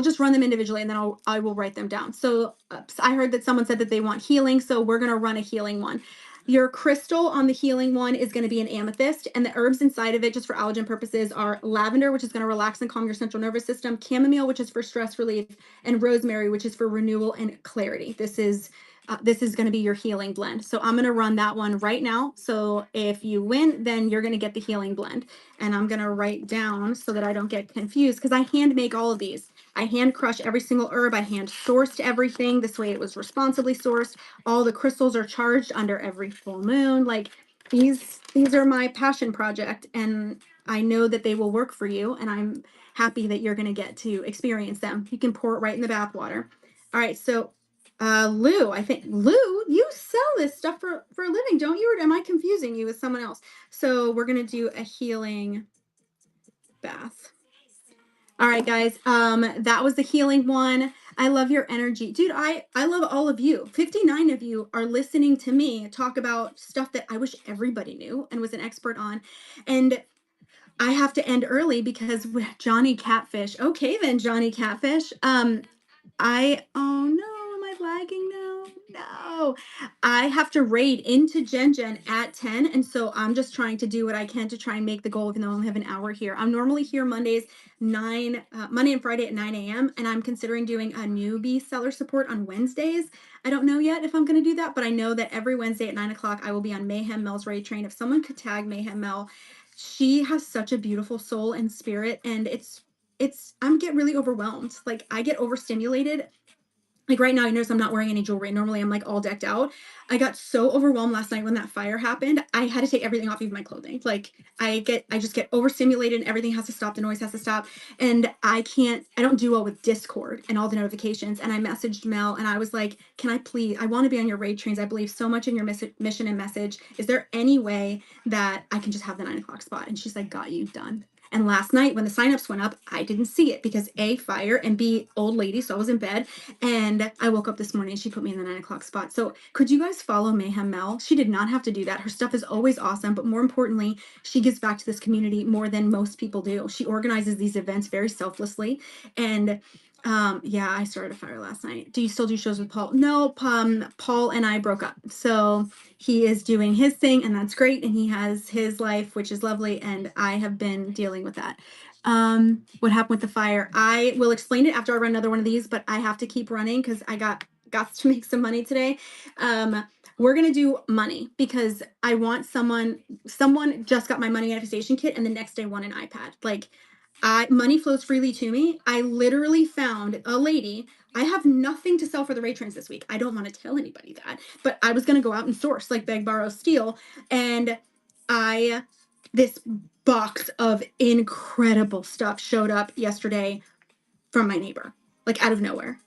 just run them individually and then I will write them down. So I heard that someone said that they want healing, so we're going to run a healing one. Your crystal on the healing one is going to be an amethyst, and the herbs inside of it, just for allergen purposes, are lavender, which is going to relax and calm your central nervous system, chamomile, which is for stress relief, and rosemary, which is for renewal and clarity. This is going to be your healing blend. So I'm going to run that one right now. So if you win, then you're going to get the healing blend. And I'm going to write down so that I don't get confused because I hand make all of these. I hand crush every single herb. I hand sourced everything. This way it was responsibly sourced. All the crystals are charged under every full moon. Like these are my passion project and I know that they will work for you and I'm happy that you're going to get to experience them. You can pour it right in the bath water. All right, so Lou, you sell this stuff for a living, don't you? Or am I confusing you with someone else? So we're going to do a healing bath. All right, guys. That was the healing one. I love your energy. Dude, I love all of you. 59 of you are listening to me talk about stuff that I wish everybody knew and was an expert on. And I have to end early because Johnny Catfish. Okay, then, Johnny Catfish. Oh no, am I lagging now? No, I have to raid into Gen Gen at 10. And so I'm just trying to do what I can to try and make the goal, even though I only have an hour here. I'm normally here Monday and Friday at 9 a.m. And I'm considering doing a newbie seller support on Wednesdays. I don't know yet if I'm going to do that, but I know that every Wednesday at 9 o'clock, I will be on Mayhem Mel's Raid Train. If someone could tag Mayhem Mel, she has such a beautiful soul and spirit. And I'm get really overwhelmed. Like I get overstimulated. Like right now, you notice I'm not wearing any jewelry. Normally, I'm like all decked out. I got so overwhelmed last night when that fire happened. I had to take everything off, even my clothing. Like I just get overstimulated, and everything has to stop. The noise has to stop, and I don't do well with Discord and all the notifications. And I messaged Mel, and I was like, "Can I please? I want to be on your raid trains. I believe so much in your mission and message. Is there any way that I can just have the 9 o'clock spot?" And she's like, "Got you, done." And last night when the signups went up, I didn't see it because A, fire, and B, old lady. So I was in bed. And I woke up this morning and she put me in the 9 o'clock spot. So could you guys follow Mayhem Mel? She did not have to do that. Her stuff is always awesome. But more importantly, she gives back to this community more than most people do. She organizes these events very selflessly. And yeah, I started a fire last night. Do you still do shows with Paul? No, Paul and I broke up. So he is doing his thing and that's great. And he has his life, which is lovely. And I have been dealing with that. What happened with the fire? I will explain it after I run another one of these, but I have to keep running because I got to make some money today. We're gonna do money because I want someone just got my money manifestation kit and the next day won an iPad. Like money flows freely to me. I literally found a lady. I have nothing to sell for the Ray Trans this week. I don't want to tell anybody that, but I was gonna go out and source, like beg, borrow, steal, and this box of incredible stuff showed up yesterday from my neighbor, like out of nowhere.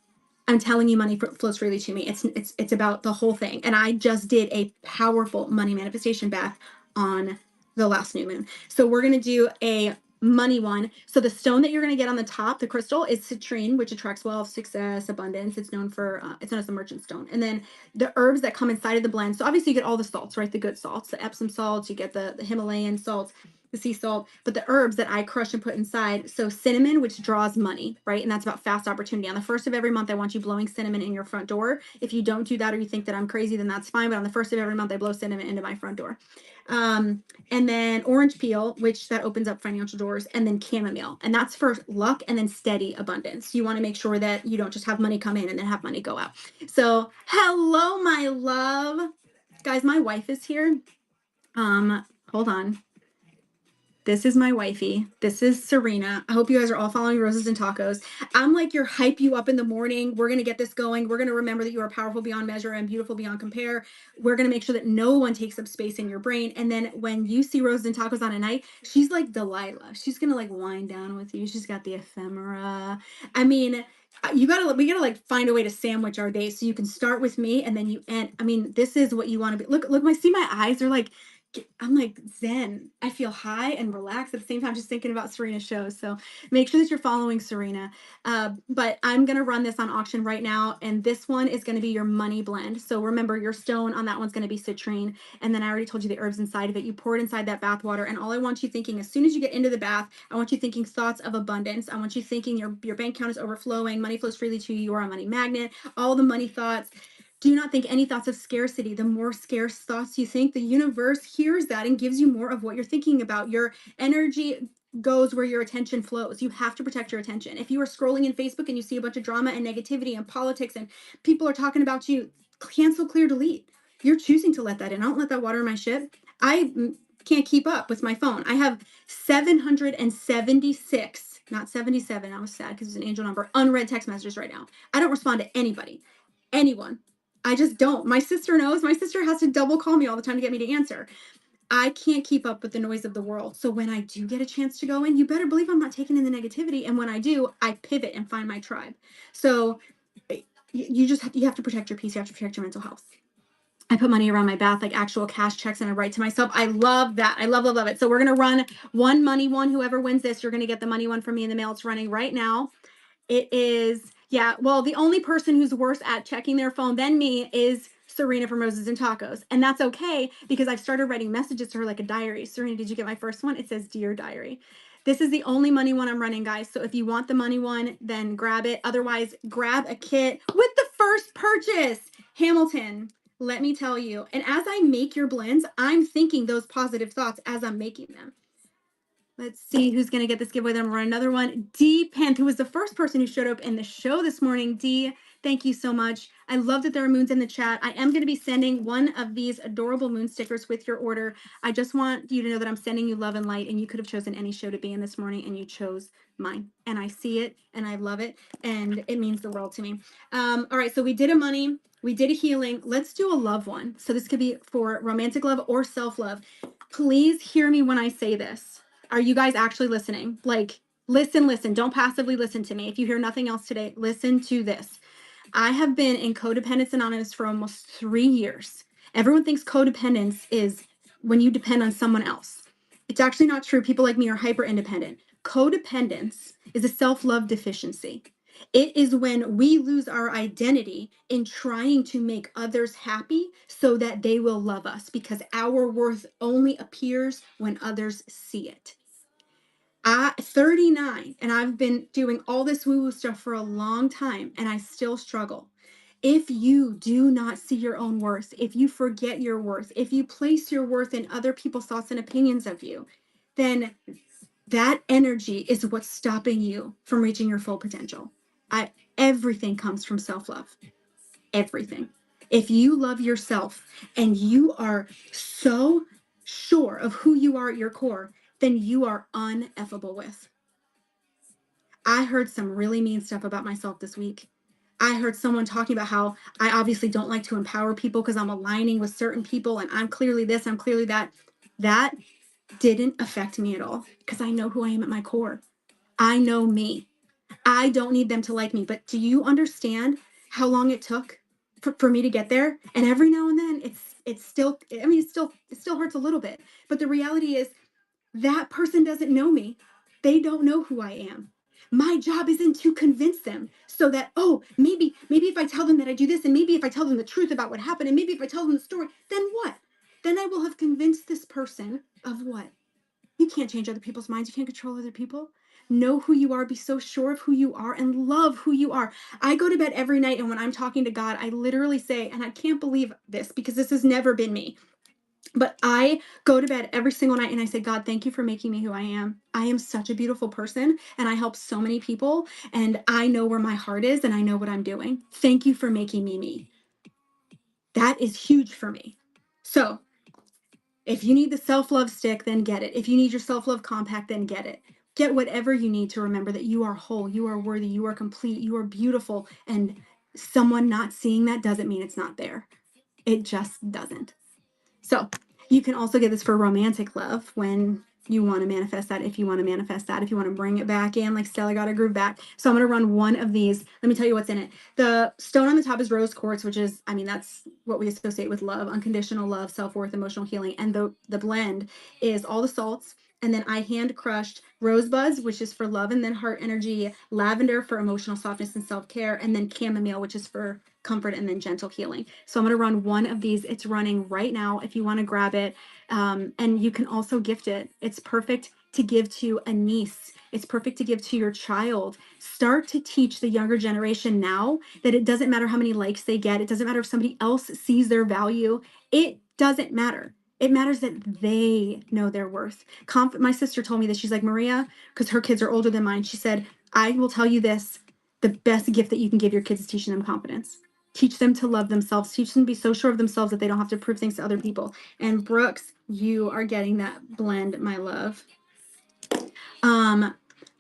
I'm telling you, money flows freely to me. It's about the whole thing. And I just did a powerful money manifestation bath on the last new moon. So we're gonna do a money one. So the stone that you're gonna get on the top, the crystal, is citrine, which attracts wealth, success, abundance. It's known as the merchant stone. And then the herbs that come inside of the blend. So obviously you get all the salts, right? The good salts, the Epsom salts, you get the Himalayan salts, the sea salt, but the herbs that I crush and put inside. So cinnamon, which draws money, right? And that's about fast opportunity. On the first of every month, I want you blowing cinnamon in your front door. If you don't do that or you think that I'm crazy, then that's fine. But on the first of every month, I blow cinnamon into my front door. And then orange peel, which that opens up financial doors, and then chamomile. And that's for luck and then steady abundance. You want to make sure that you don't just have money come in and then have money go out. So hello, my love. Guys, my wife is here. Hold on. This is my wifey. This is Serena. I hope you guys are all following Roses and Tacos. I'm like your hype you up in the morning. We're going to get this going. We're going to remember that you are powerful beyond measure and beautiful beyond compare. We're going to make sure that no one takes up space in your brain. And then when you see Roses and Tacos on a night, she's like Delilah. She's going to like wind down with you. She's got the ephemera. I mean, we gotta like find a way to sandwich our day so you can start with me and then you end. I mean, this is what you want to be. Look, see my eyes are like, I'm like zen. I feel high and relaxed at the same time, just thinking about Serena's shows. So make sure that you're following Serena. But I'm going to run this on auction right now. And this one is going to be your money blend. So remember, your stone on that one's going to be citrine. And then I already told you the herbs inside of it. You pour it inside that bath water. And all I want you thinking, as soon as you get into the bath, I want you thinking thoughts of abundance. I want you thinking your bank account is overflowing. Money flows freely to you. You are a money magnet. All the money thoughts. Do not think any thoughts of scarcity. The more scarce thoughts you think, the universe hears that and gives you more of what you're thinking about. Your energy goes where your attention flows. You have to protect your attention. If you are scrolling in Facebook and you see a bunch of drama and negativity and politics and people are talking about you, cancel, clear, delete. You're choosing to let that in. I don't let that water my ship. I can't keep up with my phone. I have 776, not 77. I was sad because it's an angel number, unread text messages right now. I don't respond to anyone. I just don't. My sister knows. My sister has to double call me all the time to get me to answer. I can't keep up with the noise of the world. So when I do get a chance to go in, you better believe I'm not taking in the negativity. And when I do, I pivot and find my tribe. So you have to protect your peace. You have to protect your mental health. I put money around my bath, like actual cash checks, and I write to myself. I love that. I love it. So we're going to run one money one. Whoever wins this, you're going to get the money one from me in the mail. It's running right now. It is, yeah. Well, the only person who's worse at checking their phone than me is Serena from Roses and Tacos. And that's okay because I've started writing messages to her like a diary. Serena, did you get my first one? It says, Dear Diary. This is the only money one I'm running, guys. So if you want the money one, then grab it. Otherwise, grab a kit with the first purchase. Hamilton, let me tell you. And as I make your blends, I'm thinking those positive thoughts as I'm making them. Let's see who's going to get this giveaway. Then I'm going to run another one. D. Penth, who was the first person who showed up in the show this morning. D, thank you so much. I love that there are moons in the chat. I am going to be sending one of these adorable moon stickers with your order. I just want you to know that I'm sending you love and light, and you could have chosen any show to be in this morning, and you chose mine. And I see it, and I love it, and it means the world to me. All right, so we did a money. We did a healing. Let's do a love one. So this could be for romantic love or self-love. Please hear me when I say this. Are you guys actually listening? Like, listen. Don't passively listen to me. If you hear nothing else today, listen to this. I have been in Codependence Anonymous for almost 3 years. Everyone thinks codependence is when you depend on someone else. It's actually not true. People like me are hyper independent. Codependence is a self-love deficiency. It is when we lose our identity in trying to make others happy so that they will love us, because our worth only appears when others see it. 39, and I've been doing all this woo-woo stuff for a long time, and I still struggle. If you do not see your own worth, if you forget your worth, if you place your worth in other people's thoughts and opinions of you, then that energy is what's stopping you from reaching your full potential. Everything comes from self-love. Everything. If you love yourself and you are so sure of who you are at your core, then you are uneffable with. I heard some really mean stuff about myself this week. I heard someone talking about how I obviously don't like to empower people because I'm aligning with certain people and I'm clearly this, I'm clearly that. That didn't affect me at all because I know who I am at my core. I know me. I don't need them to like me. But do you understand how long it took for me to get there? And every now and then it's still, I mean, it still hurts a little bit. But the reality is that person doesn't know me. They don't know who I am. My job isn't to convince them so that, oh, maybe if I tell them that I do this, and maybe if I tell them the truth about what happened, and maybe if I tell them the story, then what? Then I will have convinced this person of what? You can't change other people's minds. You can't control other people. Know who you are, be so sure of who you are, and love who you are. I go to bed every night, and when I'm talking to God, I literally say, and I can't believe this because this has never been me, but I go to bed every single night and I say, God, thank you for making me who I am. I am such a beautiful person and I help so many people, and I know where my heart is and I know what I'm doing. Thank you for making me me. That is huge for me. So if you need the self-love stick, then get it. If you need your self-love compact, then get it. Get whatever you need to remember that you are whole, you are worthy, you are complete, you are beautiful. And someone not seeing that doesn't mean it's not there. It just doesn't. So you can also get this for romantic love when you want to manifest that, if you want to manifest that, if you want to bring it back in, like Stella got a groove back. So I'm going to run one of these. Let me tell you what's in it. The stone on the top is rose quartz, which is, I mean, that's what we associate with love, unconditional love, self-worth, emotional healing. And the blend is all the salts. And then I hand crushed rosebuds, which is for love and then heart energy, lavender for emotional softness and self-care, and then chamomile, which is for comfort and then gentle healing. So I'm going to run one of these. It's running right now if you want to grab it. And you can also gift it. It's perfect to give to a niece. It's perfect to give to your child. Start to teach the younger generation now that it doesn't matter how many likes they get. It doesn't matter if somebody else sees their value. It doesn't matter. It matters that they know their worth. My sister told me this. She's like, Maria, because her kids are older than mine. She said, I will tell you this. The best gift that you can give your kids is teaching them confidence. Teach them to love themselves. Teach them to be so sure of themselves that they don't have to prove things to other people. And Brooks, you are getting that blend, my love. All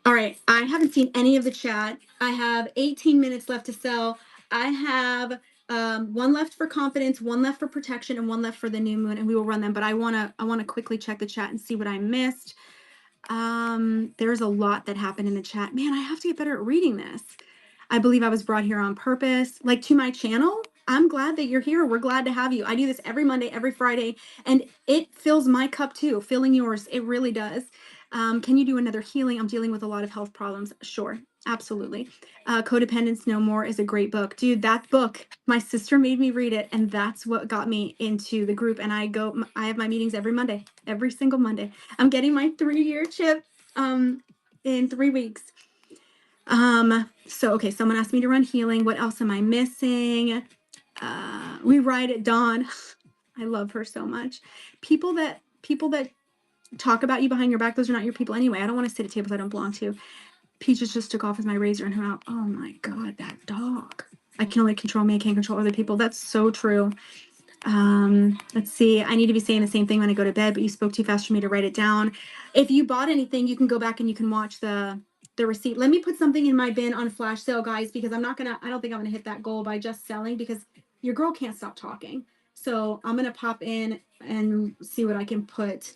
right. I haven't seen any of the chat. I have 18 minutes left to sell. I have one left for confidence, one left for protection, and one left for the new moon, and we will run them. But I wanna quickly check the chat and see what I missed. There's a lot that happened in the chat. Man, I have to get better at reading this. I believe I was brought here on purpose, like to my channel. I'm glad that you're here. We're glad to have you. I do this every Monday, every Friday, and it fills my cup too, filling yours. It really does. Can you do another healing? I'm dealing with a lot of health problems. Sure, absolutely. Codependence No More is a great book. Dude, that book, my sister made me read it, and that's what got me into the group. And I have my meetings every Monday, every single Monday. I'm getting my 3-year chip in 3 weeks. So okay, someone asked me to run healing. What else am I missing? We ride at dawn. I love her so much. People that talk about you behind your back, those are not your people anyway. I don't want to sit at tables I don't belong to. Peaches just took off with my razor in her mouth. Oh my God, that dog. I can only control me. I can't control other people. That's so true. Let's see. I need to be saying the same thing when I go to bed, but you spoke too fast for me to write it down. If you bought anything, you can go back and you can watch the receipt. Let me put something in my bin on flash sale, guys, because I don't think I'm gonna hit that goal by just selling, because your girl can't stop talking. So I'm gonna pop in and see what I can put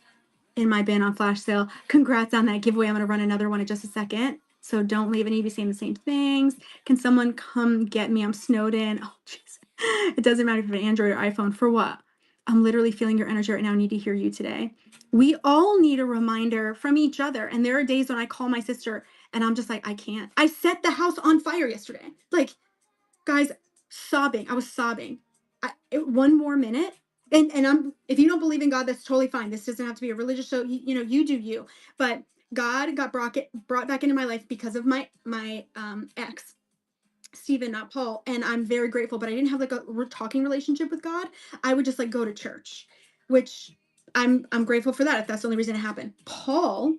in my bin on flash sale. Congrats on that giveaway. I'm gonna run another one in just a second. So don't leave any of you saying the same things. Can someone come get me? I'm snowed in. Oh, jeez. It doesn't matter if you have an Android or iPhone. For what? I'm literally feeling your energy right now. I need to hear you today. We all need a reminder from each other. And there are days when I call my sister and I'm just like, I can't. I set the house on fire yesterday. Like, guys, sobbing. I was sobbing. One more minute. And I'm, if you don't believe in God, that's totally fine. This doesn't have to be a religious show. You do you. But God got brought back into my life because of my ex, Stephen, not Paul. And I'm very grateful, but I didn't have like a talking relationship with God. I would just like go to church, which I'm grateful for that, if that's the only reason it happened. Paul,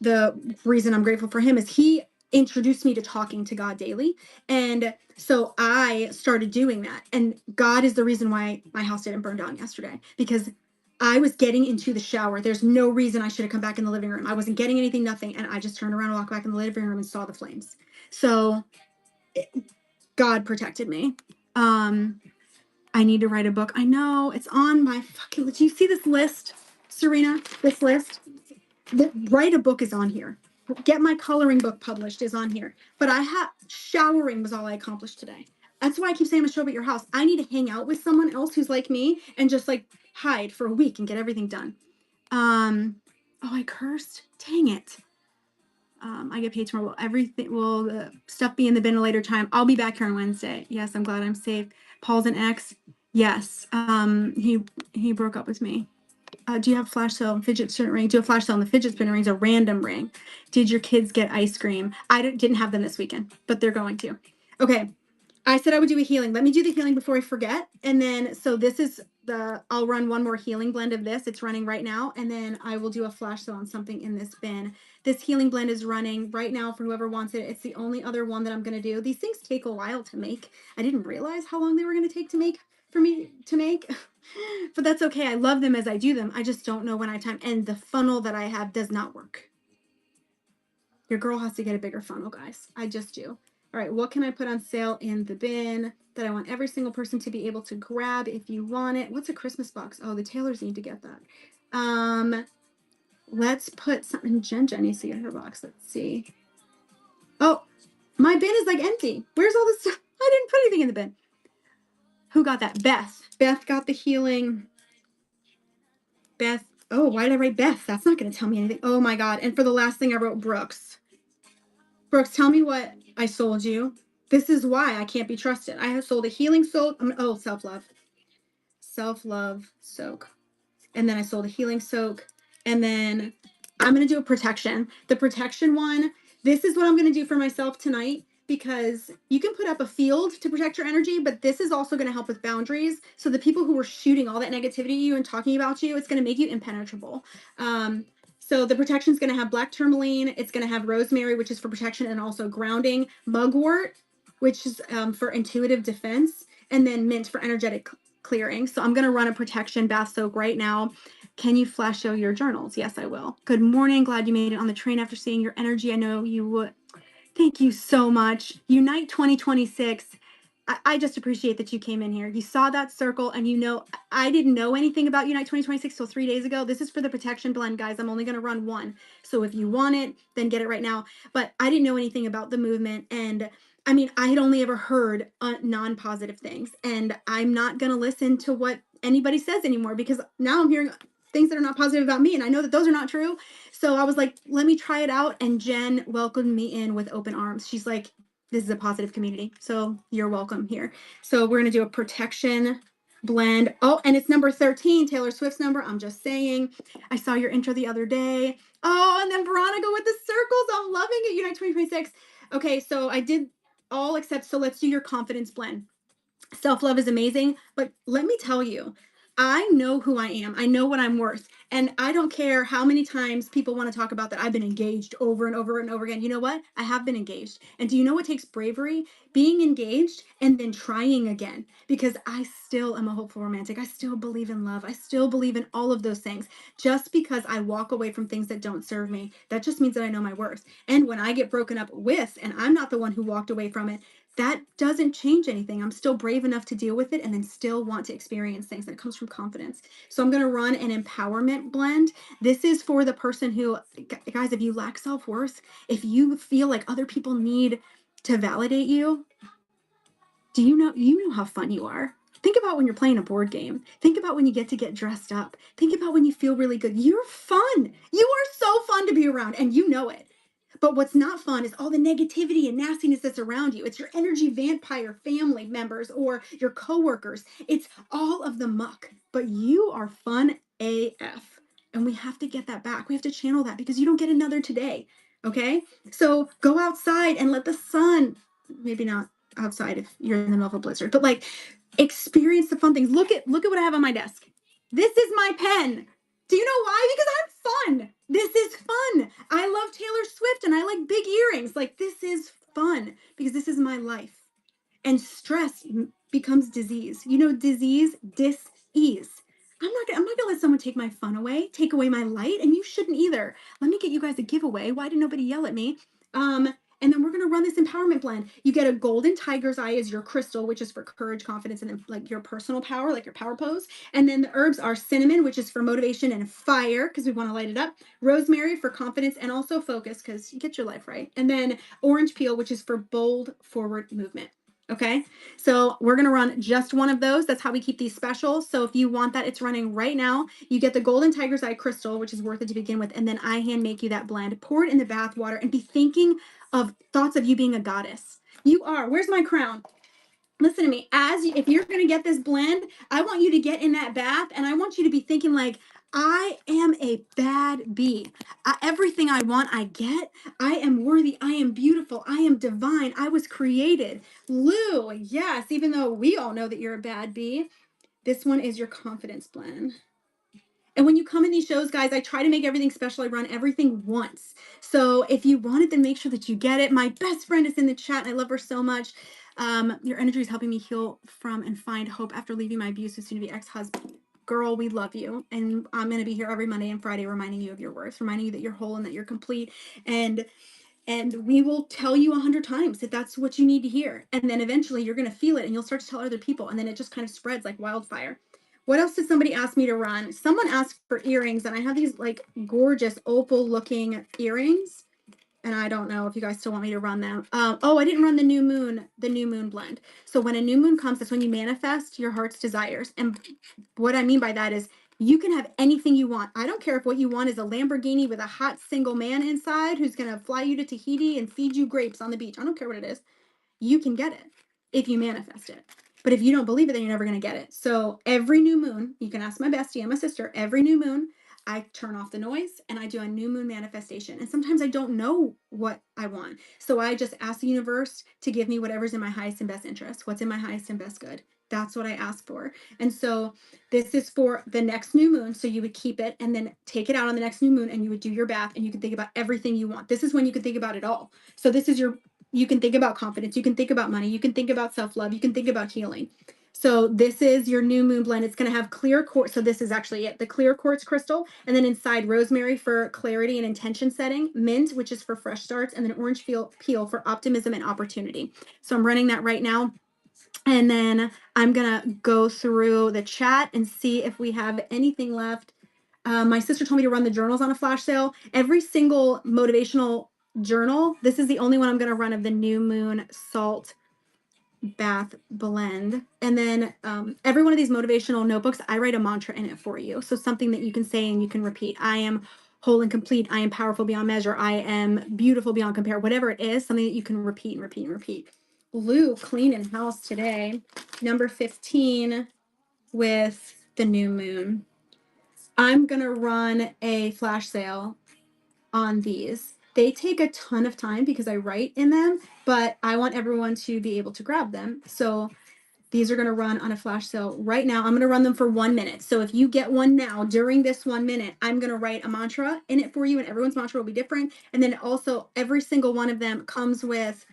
the reason I'm grateful for him is he introduced me to talking to God daily. And so I started doing that. And God is the reason why my house didn't burn down yesterday, because I was getting into the shower. There's no reason I should have come back in the living room. I wasn't getting anything, nothing. And I just turned around and walked back in the living room and saw the flames. So God protected me. I need to write a book. I know, it's on my fucking, do you see this list, Serena? This list? Write a book is on here. Get my coloring book published is on here. But showering was all I accomplished today. That's why I keep saying I'm gonna show up at your house. I need to hang out with someone else who's like me and just like hide for a week and get everything done. Oh, I cursed. Dang it. I get paid tomorrow. Will the stuff be in the bin at a later time? I'll be back here on Wednesday. Yes, I'm glad I'm safe. Paul's an ex. Yes. He broke up with me. Do you have flash sale and fidget spinner ring? Do you have flash sale and the fidget spinner ring's a random ring? Did your kids get ice cream? I didn't have them this weekend, but they're going to. Okay. I said I would do a healing. Let me do the healing before I forget. And then, so this is I'll run one more healing blend of this. It's running right now. And then I will do a flash sale on something in this bin. This healing blend is running right now for whoever wants it. It's the only other one that I'm going to do. These things take a while to make. I didn't realize how long they were going to take to make for me to make, but that's okay. I love them as I do them. I just don't know when I have time. And the funnel that I have does not work. Your girl has to get a bigger funnel, guys. I just do. All right, what can I put on sale in the bin that I want every single person to be able to grab if you want it? What's a Christmas box? Oh, the Taylors need to get that. Let's put something. Jen needs to get her box. Let's see. Oh, my bin is like empty. Where's all this stuff? I didn't put anything in the bin. Who got that? Beth. Beth got the healing. Beth. Oh, why did I write Beth? That's not going to tell me anything. Oh my God. And for the last thing I wrote Brooks. Brooks, tell me what I sold you. This is why I can't be trusted. I have sold a healing soak. Self-love. Self-love soak. And then I sold a healing soak. And then I'm going to do a protection. The protection one, this is what I'm going to do for myself tonight, because you can put up a field to protect your energy, but this is also going to help with boundaries. So the people who were shooting all that negativity at you and talking about you, it's going to make you impenetrable. So the protection is going to have black tourmaline. It's going to have rosemary, which is for protection and also grounding, mugwort, which is for intuitive defense, and then mint for energetic clearing. So I'm going to run a protection bath soak right now. Can you flash show your journals? Yes, I will. Good morning. Glad you made it on the train after seeing your energy. I know you would. Thank you so much. Unite 2026. I just appreciate that you came in here. You saw that circle, and I didn't know anything about Unite 2026 till 3 days ago. This is for the protection blend, guys. I'm only going to run one. So if you want it, then get it right now. But I didn't know anything about the movement. And I mean, I had only ever heard non-positive things. And I'm not going to listen to what anybody says anymore, because now I'm hearing things that are not positive about me. And I know that those are not true. So I was like, let me try it out. And Jen welcomed me in with open arms. She's like, this is a positive community, so you're welcome here. So we're going to do a protection blend. Oh, and it's number 13, Taylor Swift's number. I'm just saying. I saw your intro the other day. Oh, and then Veronica with the circles. I'm loving it. Unite 2026. Okay, so I did all except, so let's do your confidence blend. Self-love is amazing, but let me tell you, I know who I am. I know what I'm worth. And I don't care how many times people want to talk about that I've been engaged over and over and over again. You know what? I have been engaged. And do you know what takes bravery? Being engaged and then trying again. Because I still am a hopeful romantic. I still believe in love. I still believe in all of those things. Just because I walk away from things that don't serve me, that just means that I know my worth. And when I get broken up with, and I'm not the one who walked away from it, that doesn't change anything. I'm still brave enough to deal with it and then still want to experience things. That comes from confidence. So I'm going to run an empowerment blend. This is for the person who, guys, if you lack self-worth, if you feel like other people need to validate you, do you know how fun you are? Think about when you're playing a board game. Think about when you get dressed up. Think about when you feel really good. You're fun. You are so fun to be around, and you know it. But what's not fun is all the negativity and nastiness that's around you. It's your energy vampire family members or your coworkers. It's all of the muck. But you are fun AF. And we have to get that back. We have to channel that because you don't get another today. Okay? So go outside and let the sun, maybe not outside if you're in the middle of a blizzard, but like experience the fun things. Look at what I have on my desk. This is my pen. Do you know why? Because I'm fun. This is fun. I love Taylor Swift and I like big earrings. Like, this is fun because this is my life. And stress becomes disease. You know, disease, dis-ease. I'm not gonna let someone take my fun away, take away my light, and you shouldn't either. Let me get you guys a giveaway. Why did nobody yell at me? And then we're gonna run this empowerment blend. You get a golden tiger's eye as your crystal, which is for courage, confidence, and like your personal power, like your power pose. And then the herbs are cinnamon, which is for motivation and fire, because we want to light it up. Rosemary for confidence and also focus, because you get your life right. And then orange peel, which is for bold forward movement. Okay, so we're gonna run just one of those. That's how we keep these special. So if you want that, it's running right now. You get the golden tiger's eye crystal, which is worth it to begin with, and then I hand make you that blend. Pour it in the bath water and be thinking of thoughts of you being a goddess. You are. Where's my crown? Listen to me. If you're gonna get this blend, I want you to get in that bath, and I want you to be thinking like, I am a bad bee. Everything I want, I get. I am worthy. I am beautiful. I am divine. I was created. Lou, yes, even though we all know that you're a bad bee, this one is your confidence blend. And when you come in these shows, guys, I try to make everything special. I run everything once. So if you want it, then make sure that you get it. My best friend is in the chat, and I love her so much. Your energy is helping me heal from and find hope after leaving my abusive soon-to-be ex-husband. Girl, we love you. And I'm going to be here every Monday and Friday reminding you of your worth, reminding you that you're whole and that you're complete. And we will tell you 100 times if that's what you need to hear. And then eventually you're going to feel it and you'll start to tell other people. And then it just kind of spreads like wildfire. What else did somebody ask me to run? Someone asked for earrings, and I have these like gorgeous opal looking earrings. And I don't know if you guys still want me to run them. I didn't run the new moon blend. So when a new moon comes, that's when you manifest your heart's desires. And what I mean by that is you can have anything you want. I don't care if what you want is a Lamborghini with a hot single man inside who's going to fly you to Tahiti and feed you grapes on the beach. I don't care what it is. You can get it if you manifest it. But if you don't believe it, then you're never going to get it. So every new moon, you can ask my bestie and my sister, every new moon, I turn off the noise and I do a new moon manifestation. And sometimes I don't know what I want. So I just ask the universe to give me whatever's in my highest and best interest, what's in my highest and best good. That's what I ask for. And so this is for the next new moon. So you would keep it and then take it out on the next new moon and you would do your bath and you could think about everything you want. This is when you could think about it all. So this is you can think about confidence, you can think about money, you can think about self-love, you can think about healing. So this is your new moon blend. It's going to have clear quartz. So this is actually it, the clear quartz crystal. And then inside rosemary for clarity and intention setting, mint, which is for fresh starts, and then orange peel for optimism and opportunity. So I'm running that right now. And then I'm going to go through the chat and see if we have anything left. My sister told me to run the journals on a flash sale. Every single motivational journal, this is the only one I'm going to run of the new moon salt bath blend. And then every one of these motivational notebooks, I write a mantra in it for you. So something that you can say and you can repeat. I am whole and complete. I am powerful beyond measure. I am beautiful beyond compare. Whatever it is, something that you can repeat and repeat and repeat. Lou cleaning house today, number 15 with the new moon. I'm going to run a flash sale on these. They take a ton of time because I write in them, but I want everyone to be able to grab them. So These are going to run on a flash sale right now. I'm going to run them for 1 minute. So if you get one now during this 1 minute, I'm going to write a mantra in it for you, and everyone's mantra will be different. And then also, every single one of them comes with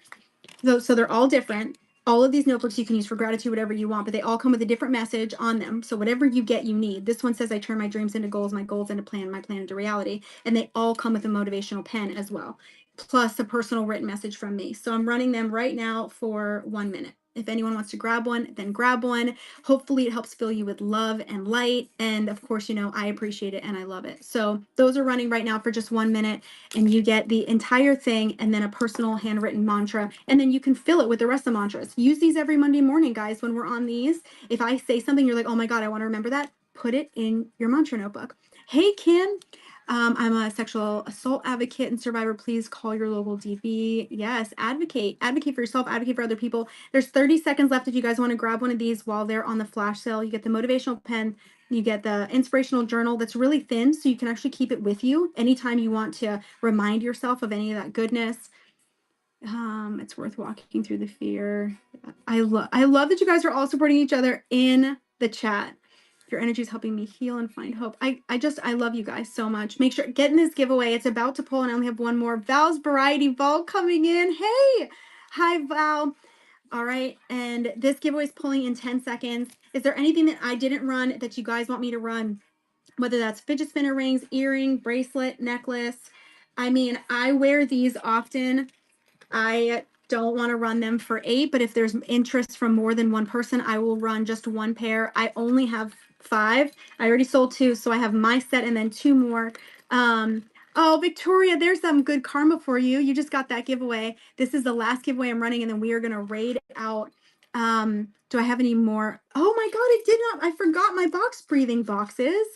so they're all different. All of these notebooks you can use for gratitude, whatever you want, but they all come with a different message on them. So whatever you get, you need. This one says, I turn my dreams into goals, my goals into plan, my plan into reality. And they all come with a motivational pen as well, plus a personal written message from me. So I'm running them right now for 1 minute. If anyone wants to grab one, then grab one. Hopefully it helps fill you with love and light. And of course, I appreciate it and I love it. So those are running right now for just 1 minute, and you get the entire thing and then a personal handwritten mantra. And then you can fill it with the rest of the mantras. Use these every Monday morning, guys, when we're on these. If I say something, you're like, oh my God, I want to remember that. Put it in your mantra notebook. Hey, Kim. I'm a sexual assault advocate and survivor. Please call your local DV. Yes, advocate. Advocate for yourself, advocate for other people. There's 30 seconds left if you guys want to grab one of these while they're on the flash sale. You get the motivational pen, you get the inspirational journal that's really thin, so you can actually keep it with you anytime you want to remind yourself of any of that goodness. It's worth walking through the fear. I love that you guys are all supporting each other in the chat. Your energy is helping me heal and find hope. I love you guys so much. Make sure get in this giveaway. It's about to pull, and I only have one more. Val's variety vault coming in. Hey, hi Val. All right, and this giveaway is pulling in 10 seconds. Is there anything that I didn't run that you guys want me to run? Whether that's fidget spinner rings, earring, bracelet, necklace. I mean, I wear these often. I don't want to run them for 8, but if there's interest from more than one person, I will run just one pair. I only have 5. I already sold 2, so I have my set and then 2 more. Oh, Victoria, there's some good karma for you. You just got that giveaway. This is the last giveaway I'm running, and then we are going to raid out. Do I have any more? Oh my God, I did not. I forgot my box breathing boxes.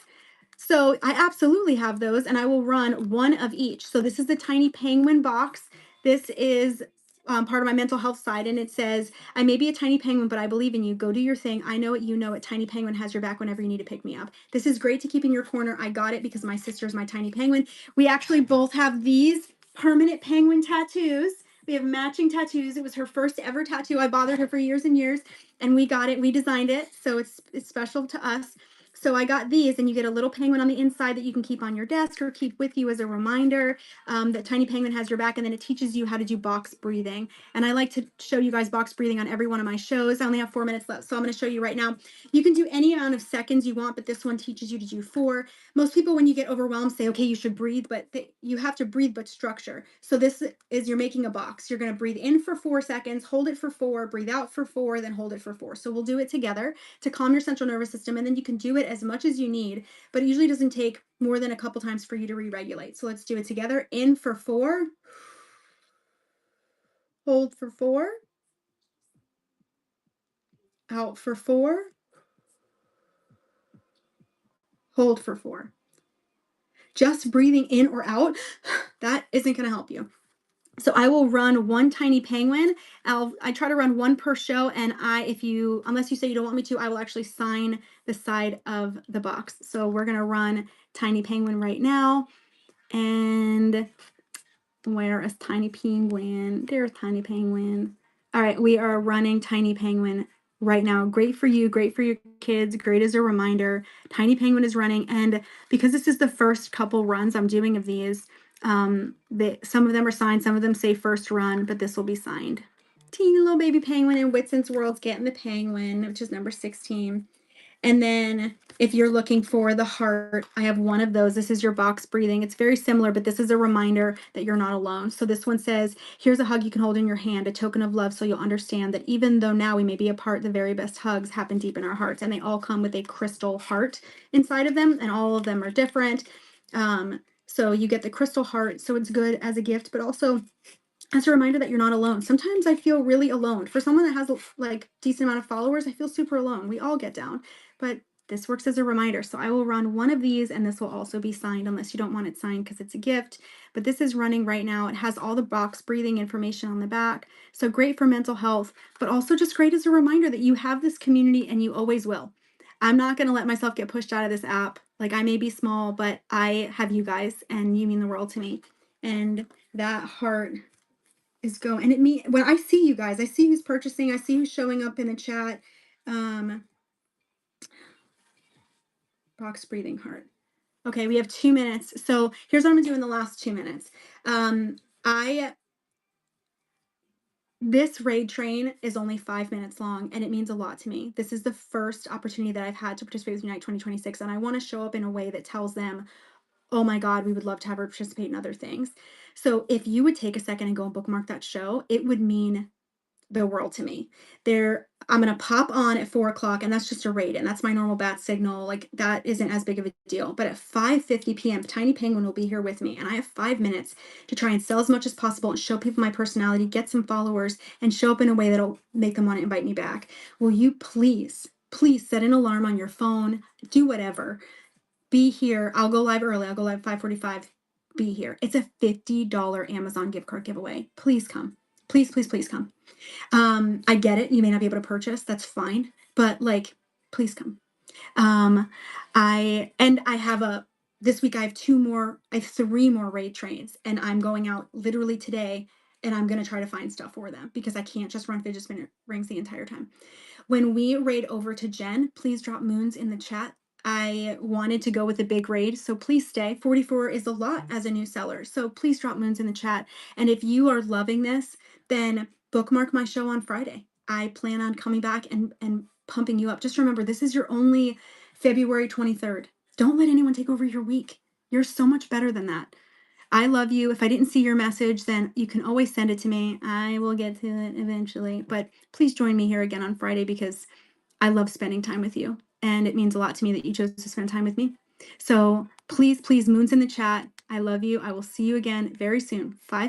So I absolutely have those, and I will run one of each. So this is the Tiny Penguin box. This is part of my mental health side, and it says, I may be a tiny penguin, but I believe in you. Go do your thing. I know it, you know it. Tiny Penguin has your back whenever you need to pick me up. This is great to keep in your corner. I got it because my sister is my tiny penguin. We actually both have these permanent penguin tattoos. We have matching tattoos. It was her first ever tattoo. I bothered her for years and years, and we got it. We designed it, so it's special to us. So I got these, and you get a little penguin on the inside that you can keep on your desk or keep with you as a reminder that Tiny Penguin has your back, and then it teaches you how to do box breathing. And I like to show you guys box breathing on every one of my shows. I only have 4 minutes left, so I'm going to show you right now. You can do any amount of seconds you want, but this one teaches you to do 4. Most people, when you get overwhelmed, say, okay, you should breathe, but you have to breathe but structure. So this is, you're making a box. You're going to breathe in for 4 seconds, hold it for 4, breathe out for 4, then hold it for 4. So we'll do it together to calm your central nervous system, and then you can do it as much as you need, but it usually doesn't take more than a couple times for you to re-regulate. So let's do it together. In for 4, hold for 4, out for 4, hold for 4. Just breathing in or out, that isn't going to help you. So I will run one Tiny Penguin. I try to run one per show, and unless you say you don't want me to, I will actually sign the side of the box. So we're gonna run Tiny Penguin right now, and where is Tiny Penguin? There's Tiny Penguin. All right, we are running Tiny Penguin right now. Great for you, great for your kids, great as a reminder. Tiny Penguin is running, and because this is the first couple runs I'm doing of these, some of them are signed, some of them say first run, but this will be signed. Teeny little baby penguin in Whitson's World's getting the penguin, which is number 16. And then if you're looking for the heart, I have one of those. This is your box breathing. It's very similar, but this is a reminder that you're not alone. So this one says, here's a hug you can hold in your hand, a token of love, so you'll understand that even though now we may be apart, the very best hugs happen deep in our hearts. And they all come with a crystal heart inside of them, and all of them are different. So you get the crystal heart, so it's good as a gift, but also as a reminder that you're not alone. Sometimes I feel really alone. For someone that has like decent amount of followers, I feel super alone. We all get down, but this works as a reminder. So I will run one of these, and this will also be signed unless you don't want it signed because it's a gift. But this is running right now. It has all the box breathing information on the back. So great for mental health, but also just great as a reminder that you have this community and you always will. I'm not going to let myself get pushed out of this app. Like, I may be small, but I have you guys and you mean the world to me. And that heart is going, and when I see you guys, I see who's purchasing, I see who's showing up in the chat. Box breathing heart. Okay, we have 2 minutes. So here's what I'm gonna do in the last 2 minutes. I This raid train is only 5 minutes long, and it means a lot to me. This is the first opportunity that I've had to participate with Unite 2026, and I want to show up in a way that tells them, oh my God, we would love to have her participate in other things. So if you would take a second and go and bookmark that show, it would mean the world to me. I'm gonna pop on at 4 o'clock, and that's just a raid, and that's my normal bat signal. Like that isn't as big of a deal. But at 5:50 p.m., Tiny Penguin will be here with me, and I have 5 minutes to try and sell as much as possible and show people my personality, get some followers, and show up in a way that'll make them want to invite me back. Will you please set an alarm on your phone, do whatever. Be here. I'll go live early. I'll go live 5:45. Be here. It's a $50 Amazon gift card giveaway. Please come. Please come. I get it. You may not be able to purchase. That's fine. But like, please come. I have this week I have I have 3 more raid trains, and I'm going out literally today, and I'm going to try to find stuff for them because I can't just run fidget spinner rings the entire time. When we raid over to Jen, please drop moons in the chat. I wanted to go with a big raid, so please stay. 44 is a lot as a new seller, so please drop moons in the chat. And if you are loving this, then bookmark my show on Friday. I plan on coming back and pumping you up. Just remember, this is your only February 23rd. Don't let anyone take over your week. You're so much better than that. I love you. If I didn't see your message, then you can always send it to me. I will get to it eventually. But please join me here again on Friday because I love spending time with you. And it means a lot to me that you chose to spend time with me. So please, moons in the chat. I love you. I will see you again very soon. 5